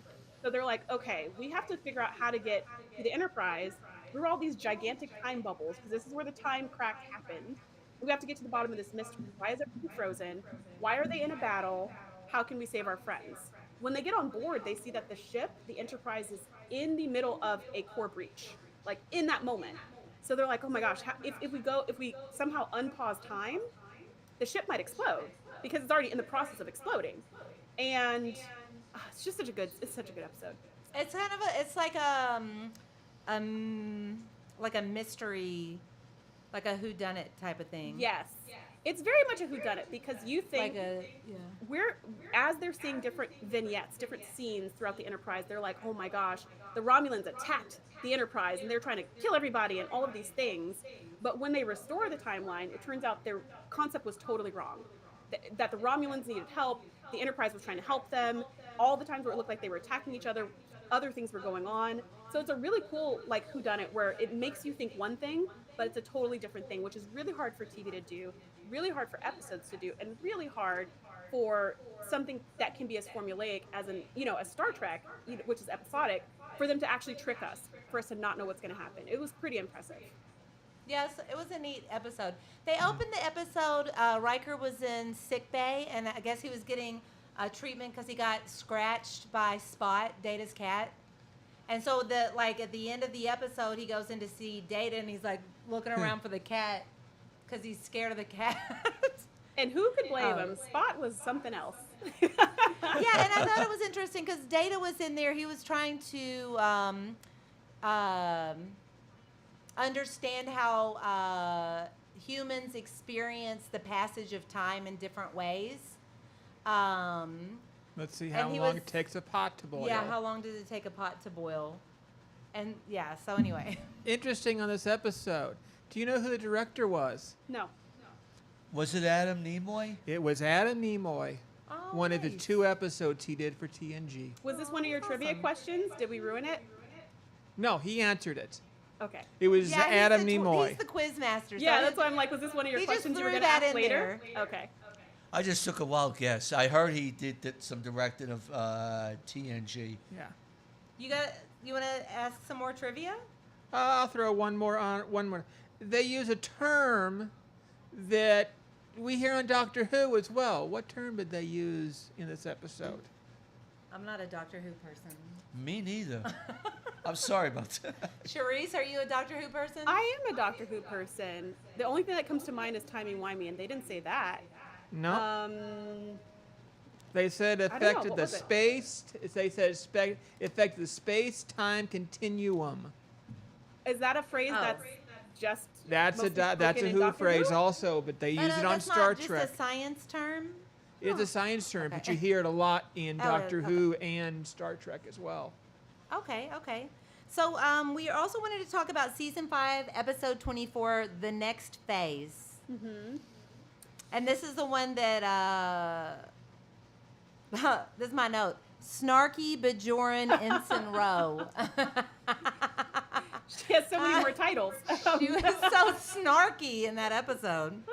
So they're like, okay, we have to figure out how to get to the Enterprise through all these gigantic time bubbles, because this is where the time crack happened. We have to get to the bottom of this mystery. Why is everything frozen? Why are they in a battle? How can we save our friends? When they get on board, they see that the ship, the Enterprise, is in the middle of a core breach, like in that moment. So they're like, oh my gosh, if we somehow unpause time, the ship might explode because it's already in the process of exploding. And it's just such a good episode. It's kind of like a mystery Like a whodunit type of thing. Yes. It's very much a whodunit because you think Yeah. as they're seeing different vignettes, different scenes throughout the Enterprise, they're like, oh my gosh, the Romulans attacked the Enterprise and they're trying to kill everybody and all of these things. But when they restore the timeline, it turns out their concept was totally wrong. That the Romulans needed help, the Enterprise was trying to help them. All the times where it looked like they were attacking each other, other things were going on. So it's a really cool like whodunit where it makes you think one thing, but it's a totally different thing, which is really hard for TV to do, really hard for episodes to do, and really hard for something that can be as formulaic as as Star Trek, which is episodic, for them to actually trick us, for us to not know what's going to happen. It was pretty impressive. Yes, it was a neat episode. They opened the episode. Riker was in sick bay, and I guess he was getting treatment because he got scratched by Spot, Data's cat. And so at the end of the episode, he goes in to see Data, and he's like looking around for the cat because he's scared of the cat. And who could blame him? Spot was something else. Yeah, and I thought it was interesting because Data was in there. He was trying to understand how humans experience the passage of time in different ways. Let's see how long it takes a pot to boil. Yeah, how long does it take a pot to boil? And yeah, so anyway. Interesting on this episode. Do you know who the director was? No. Was it Adam Nimoy? It was Adam Nimoy. Oh, One of the nice. 2 episodes he did for TNG. Was this one of your trivia questions? Did we ruin it? No, he answered it. Okay. It was Yeah, Adam he's Nimoy. He's the quiz master. So Yeah, that's why I'm like, was this one of your He just questions you were threw going to that ask in later? Okay. I just took a wild guess. I heard he did some directing of TNG. Yeah. You want to ask some more trivia? I'll throw one more. They use a term that we hear on Doctor Who as well. What term did they use in this episode? I'm not a Doctor Who person. Me neither. I'm sorry about that. Charisse, are you a Doctor Who person? I am a Doctor Who person. The only thing that comes to mind is timey-wimey, and they didn't say that. No. They said don't know. affected What the was it? space. They said affected the space-time continuum. Is that a phrase Oh. that's just That's mostly that's spoken a in Who Doctor phrase Who? also, but they use it on that's Star not Trek. just a science term. It's a science term, but Okay. you hear it a lot in Oh, Doctor okay. Who and Star Trek as well. Okay. So we also wanted to talk about season 5, episode 24, the next phase. Mm-hmm. And this is the one that this is my note. Snarky Bajoran Ensign Rowe. She has so many more titles. She was so snarky in that episode. Oh,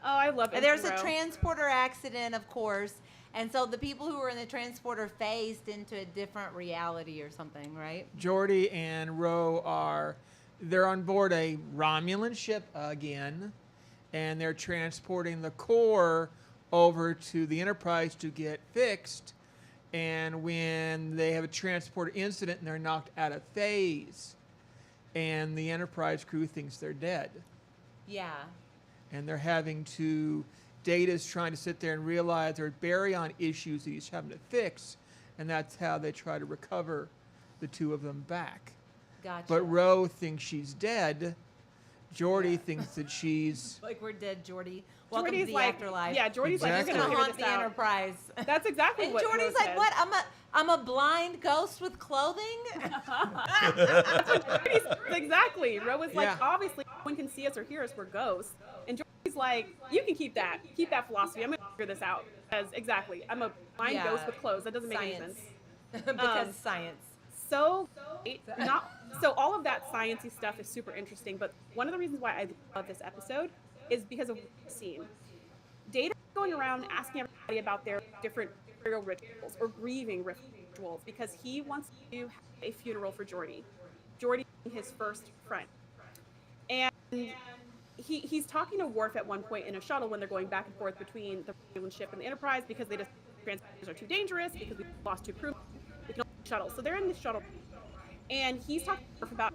I love it. And there's a transporter accident, of course. And so the people who were in the transporter phased into a different reality or something, right? Geordi and Ro they're on board a Romulan ship again, and they're transporting the core over to the Enterprise to get fixed. And when they have a transport incident and they're knocked out of phase, and the Enterprise crew thinks they're dead. Yeah. And they're having to, Data's trying to sit there and realize there are baryon issues that he's having to fix, and that's how they try to recover the 2 of them back. Gotcha. But Ro thinks she's dead. Geordi thinks that she's... Like we're dead, Geordi. Welcome Geordi's to the like, afterlife. yeah, Geordi's like, Exactly. you're Gonna gonna haunt figure the this out. Enterprise. That's exactly And what Jordy's Rose like, said. what? I'm a blind ghost with clothing? Exactly. Ro was like, Yeah. obviously, no one can see us or hear us. We're ghosts. And Jordy's like, you can keep that philosophy. I'm gonna figure this out. Because exactly, I'm a blind Yeah. ghost with clothes. That doesn't make any Science. sense. Because science. So all of that sciencey stuff is super interesting. But one of the reasons why I love this episode is because of the scene. Data going around asking everybody about their different burial rituals or grieving rituals because he wants to have a funeral for Geordi. Geordi being his first friend. And he's talking to Worf at one point in a shuttle when they're going back and forth between the Romulan ship and the Enterprise because they just transporters are too dangerous because we lost 2 crew. We can only shuttle. So they're in the shuttle. And he's talking to Worf about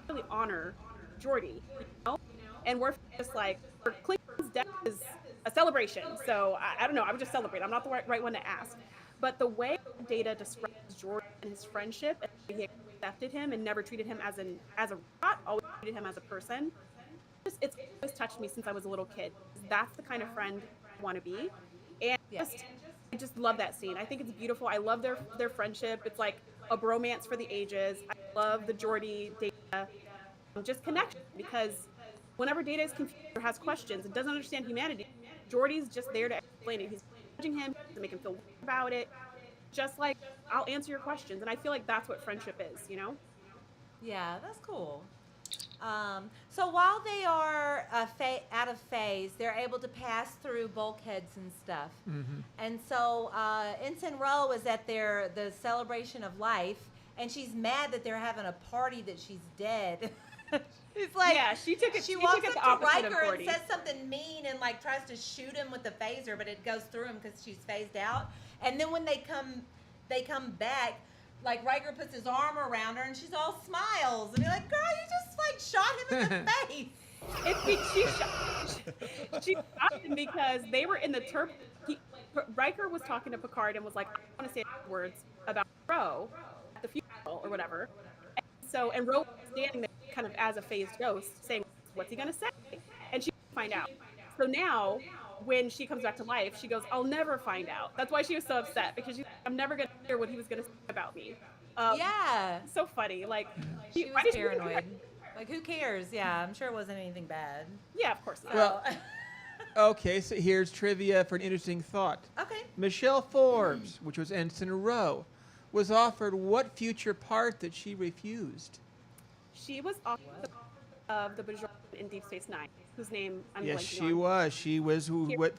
really honor Geordi, you know? And Worf is just like, Klingon's death is a celebration. So I don't know. I would just celebrate. I'm not the right one to ask. But the way Data describes Geordi and his friendship, and he accepted him and never treated him as a robot, always treated him as a person, just it's always touched me since I was a little kid. That's the kind of friend I want to be. And Yeah. I just love that scene. I think it's beautiful. I love their friendship. It's like a bromance for the ages. I love the Jordy Data just connection, because whenever Data is confused or has questions and doesn't understand humanity, Jordy's just there to explain it. He's judging him to make him feel weird about it. Just like, I'll answer your questions. And I feel like that's what friendship is, you know? Yeah, that's cool. So while they are out of phase, they're able to pass through bulkheads and stuff. And so Ensign Rowe is at the celebration of life, and she's mad that they're having a party that she's dead. It's like, yeah, she walks took it the up to opposite of Riker and Gordy. says something mean and like tries to shoot him with the phaser, but it goes through him because she's phased out. And then when they come back, like Riker puts his arm around her and she's all smiles and you're like, girl, you just like shot him in the face. She shot him because they were in the Riker was talking to Picard and was like, I want to say words about Ro at the funeral or whatever. And Ro was standing there kind of as a phased ghost saying, what's he going to say? And she didn't find out. So now when she comes back to life, she goes, I'll never find out. That's why she was so upset, because she's like, I'm never going to hear what he was going to say about me. Yeah. So funny. Like, She was paranoid. Like, who cares? Yeah, I'm sure it wasn't anything bad. Yeah, of course not. Well, okay, so here's trivia for an interesting thought. Okay. Michelle Forbes, which was Ensign Rowe, was offered what future part that she refused? She was offered of the Bajoran in Deep Space Nine, whose name I'm Yes, blanking she on. was. She was what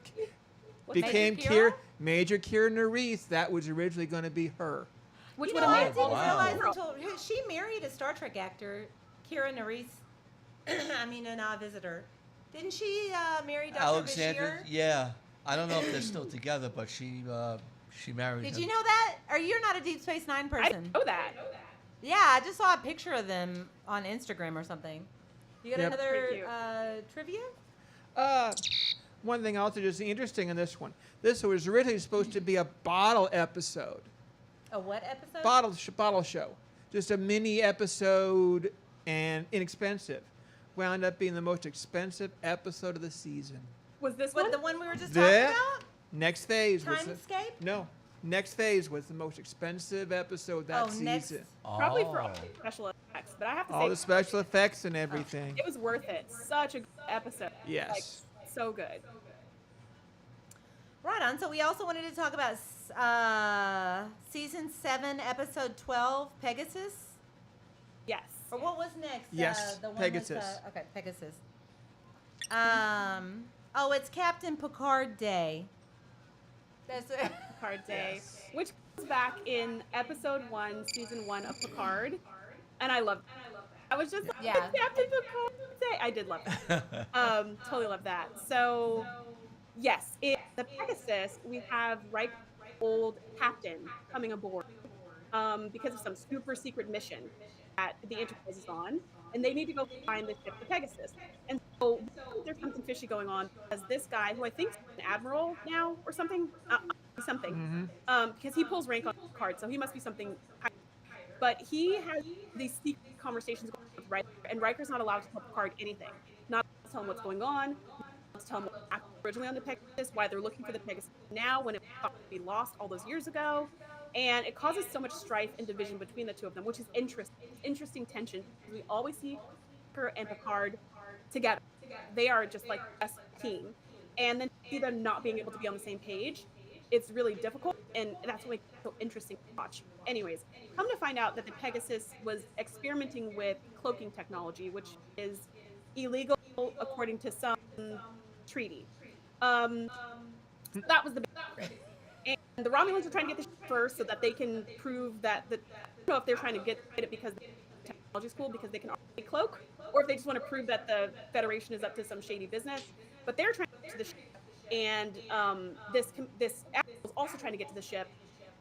What's became Major Kira? Major Kira Nerys. That was originally going to be her. Which You would know, I have didn't made wow. realize Girl. until she married a Star Trek actor, Kira Nerys. I mean, an visitor. Didn't she marry Dr. Alexander, Bashir? yeah. I don't know if they're still together, but she married him. Did you know that? Or you're not a Deep Space Nine I person? didn't know that. Yeah, I just saw a picture of them on Instagram or something. You got Yep. Pretty another trivia? One thing also just interesting in this one. This was originally supposed to be a bottle episode. A what episode? Bottle show. Just a mini episode and inexpensive. Wound up being the most expensive episode of the season. Was this What, one? the one we were just Yeah. talking about? Next phase was Timescape? no. Next phase was the most expensive episode that Oh, next. season. Probably for all Oh. the special effects, but I have to All say, the special effects and everything. it was worth it. Such a good episode. Yes. Like, so good. Right on. So we also wanted to talk about season 7, episode 12, Pegasus. Yes. Or what was next? Yes, the one Pegasus. With, okay, Pegasus. Oh, it's Captain Picard Day. That's it. Picard Day, which comes back in episode 1, season 1 of Picard, and I loved that. I was just like, Yeah. it's Captain Picard Day. I did love that. Totally love that. So, yes, in the Pegasus, we have Riker's old captain coming aboard because of some super secret mission that the Enterprise is on, and they need to go find the ship, the Pegasus. And so there's something fishy going on because this guy, who I think is an admiral now or something, because he pulls rank on the card, so he must be something high. But he has these secret conversations with Riker, and Riker's not allowed to tell Picard anything. Not to tell him what's going on, not to tell him what happened originally on the Pegasus, why they're looking for the Pegasus now when it was thought to be lost all those years ago. And it causes so much strife and division between the two of them, which is interesting tension. We always see Riker and Picard together. They are just like a team. And then see them not being able to be on the same page, it's really difficult, and that's what makes it so interesting to watch. Anyways, come to find out that the Pegasus was experimenting with cloaking technology, which is illegal according to some treaty. That was the big secret. And the Romulans are trying to get this first so that they can prove that I don't know if they're trying to get it because the technology is cool because they can already cloak, or if they just want to prove that the Federation is up to some shady business. But they're trying to get to the ship, and this admiral is also trying to get to the ship.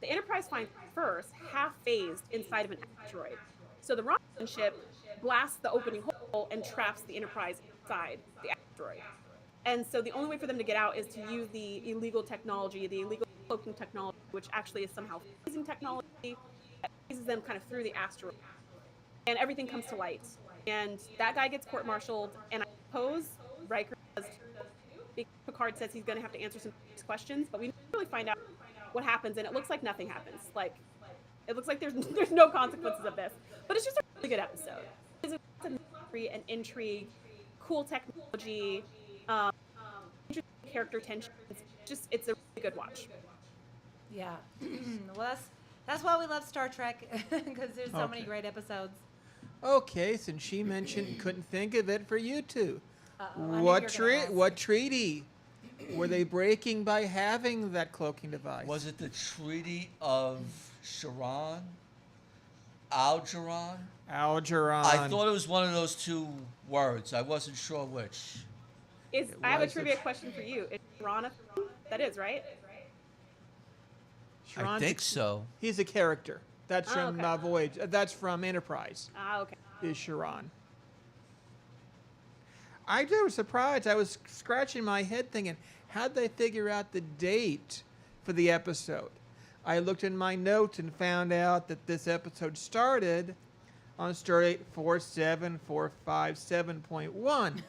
The Enterprise finds first half phased inside of an asteroid. So the Romulan ship blasts the opening hole and traps the Enterprise inside the asteroid. And so the only way for them to get out is to use the illegal technology, the illegal cloaking technology, which actually is somehow freezing technology that freezes them kind of through the asteroid. And everything comes to light. And that guy gets court-martialed, and I suppose Riker does too, because Picard says he's going to have to answer some questions, but we never really find out what happens, and it looks like nothing happens. Like, it looks like there's no consequences of this. But it's just a really good episode. There's lots of mystery and intrigue, cool technology, interesting character tensions. It's a really good watch. Yeah. Well, that's why we love Star Trek, because there's so many great episodes. Okay, since she mentioned couldn't think of it for you two. Uh-oh, What treaty were they breaking by having that cloaking device? Was it the Treaty of Sharon? Algeron? Algeron. I thought it was one of those two words. I wasn't sure which. I have a trivia question for you. Is Ron a thing? That is, right? I Sharon's think so. He's a character. That's Oh, from okay. Voyage. That's from Enterprise. Ah, okay. Is Sharon. I was surprised. I was scratching my head thinking, how'd they figure out the date for the episode? I looked in my notes and found out that this episode started on Stardate 47457.1,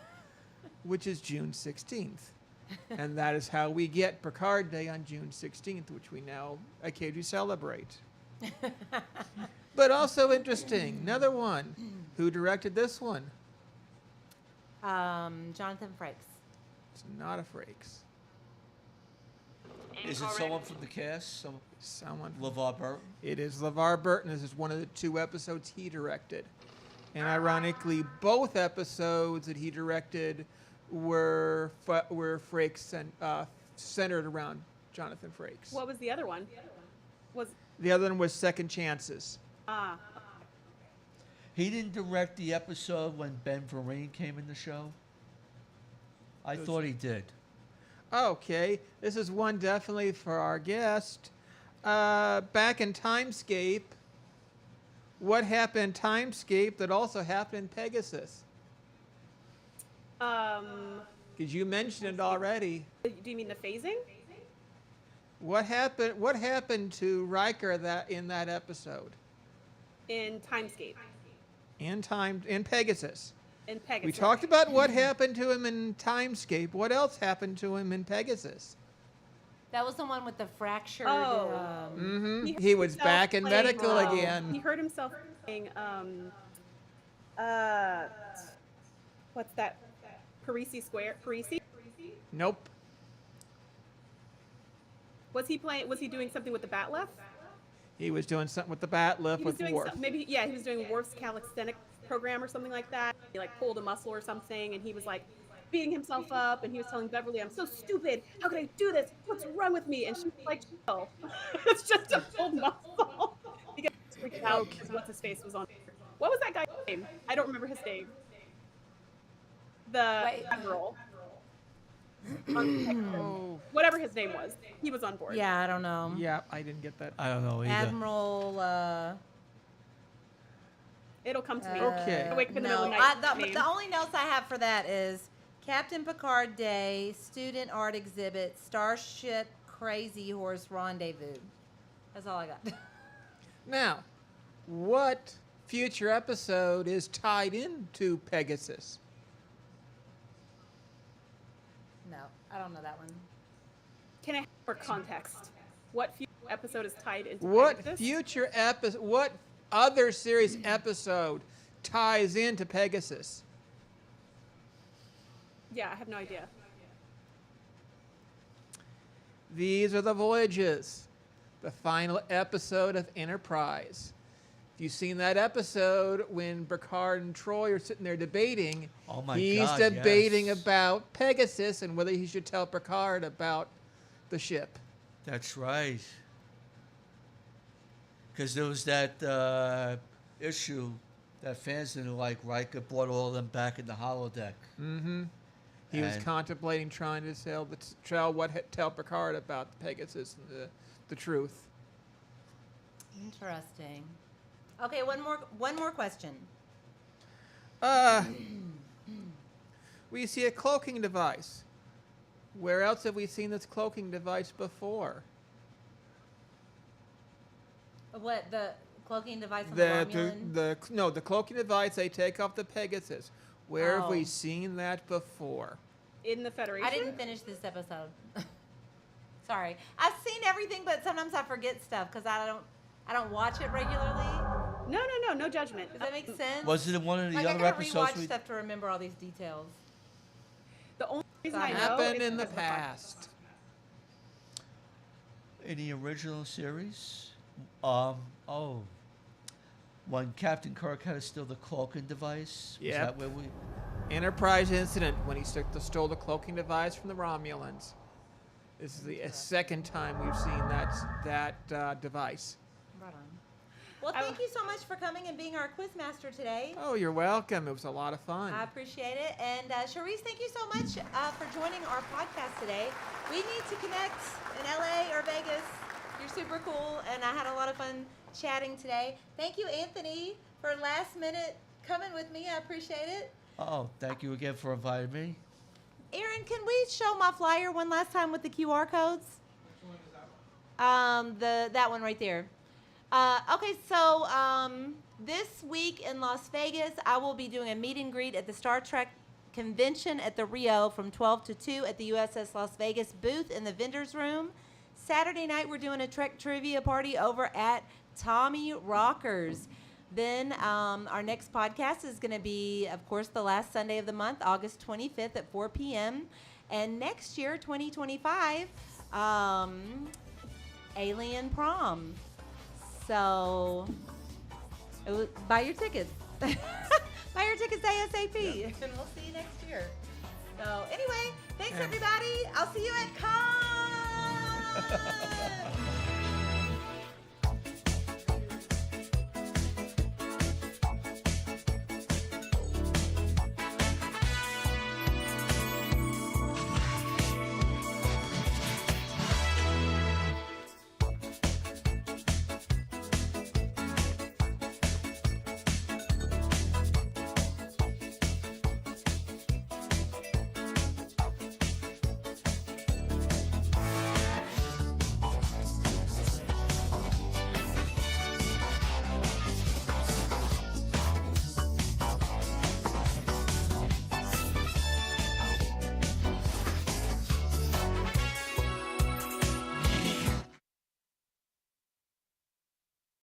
which is June 16th. And that is how we get Picard Day on June 16th, which we now occasionally celebrate. But also interesting, another one. Who directed this one? Jonathan Frakes. It's not a Frakes. Is it someone from the cast? Someone. LeVar Burton? It is LeVar Burton. This is one of the 2 episodes he directed. And ironically, both episodes that he directed were Frakes and centered around Jonathan Frakes. What was the other one? The other one was Second Chances. Ah, He didn't direct the episode when Ben Vereen came in the show? I thought he did. Okay, this is one definitely for our guest. Back in Timescape, what happened in Timescape that also happened in Pegasus? Because you mentioned it already. do you mean the phasing? What happened to Riker in that episode? In Timescape. In Pegasus. In Pegasus. We talked about what happened to him in Timescape. What else happened to him in Pegasus? That was the one with the fractured. Oh. He was back in playing, medical again. He hurt himself playing, what's that? Parisi Square? Parisi? Nope. Was he doing something with the bat left? He was doing something with the bat lift He was with doing Worf. he was doing Worf's calisthenic program or something like that. He like pulled a muscle or something, and he was like beating himself up, and he was telling Beverly, "I'm so stupid. How could I do this? What's wrong with me?" And she was like, "Oh, it's just a pulled muscle." He got freaked out because what's his face was on. What was that guy's name? I don't remember his name. The admiral. Whatever his name was, he was on board. Yeah, I don't know. Yeah, I didn't get that. I don't know either. Admiral. It'll come to me. Okay. I wake up in the middle No, of the night. the only notes I have for that is Captain Picard Day, Student Art Exhibit, Starship Crazy Horse Rendezvous. That's all I got. Now, what future episode is tied into Pegasus? No, I don't know that one. Can I have more context? What future episode is tied into What Pegasus? What other series episode ties into Pegasus? Yeah, I have no idea. These are the Voyages, the final episode of Enterprise. If you've seen that episode when Picard and Troy are sitting there debating, Oh my he's God, debating yes. about Pegasus and whether he should tell Picard about the ship. That's right. Because there was that issue that fans didn't like. Riker brought all of them back in the holodeck. Mm-hmm. He was And- contemplating trying to tell Picard about Pegasus and the truth. Interesting. Okay, one more question. We see a cloaking device. Where else have we seen this cloaking device before? What, the cloaking device on the Romulan? The cloaking device they take off the Pegasus. Where have we Oh. seen that before? In the Federation. I didn't finish this episode. Sorry. I've seen everything, but sometimes I forget stuff because I don't watch it regularly. No judgment. Does that make sense? Was it in one of the Like I other gotta episodes? rewatch stuff to remember all these details. The only reason That I know Happened is in the because of podcast. past. In the original series? When Captain Kirk had to steal the cloaking device? Was Yep. that where we... Enterprise incident when he stole the cloaking device from the Romulans. This is the second time we've seen that device. Right on. Well, thank you so much for coming and being our quiz master today. Oh, you're welcome. It was a lot of fun. I appreciate it. And Charisse, thank you so much for joining our podcast today. We need to connect in LA or Vegas. You're super cool, and I had a lot of fun chatting today. Thank you, Anthony, for last minute coming with me. I appreciate it. Oh, thank you again for inviting me. Aaron, can we show my flyer one last time with the QR codes? Which one is that one? That one right there. Okay, so this week in Las Vegas, I will be doing a meet and greet at the Star Trek convention at the Rio from 12 to 2 at the USS Las Vegas booth in the vendor's room. Saturday night, we're doing a Trek trivia party over at Tommy Rockers. Then our next podcast is going to be, of course, the last Sunday of the month, August 25th at 4 p.m. And next year, 2025, Alien Prom. So buy your tickets. Buy your tickets ASAP. And we'll see you next year. So anyway, thanks everybody. I'll see you at Con.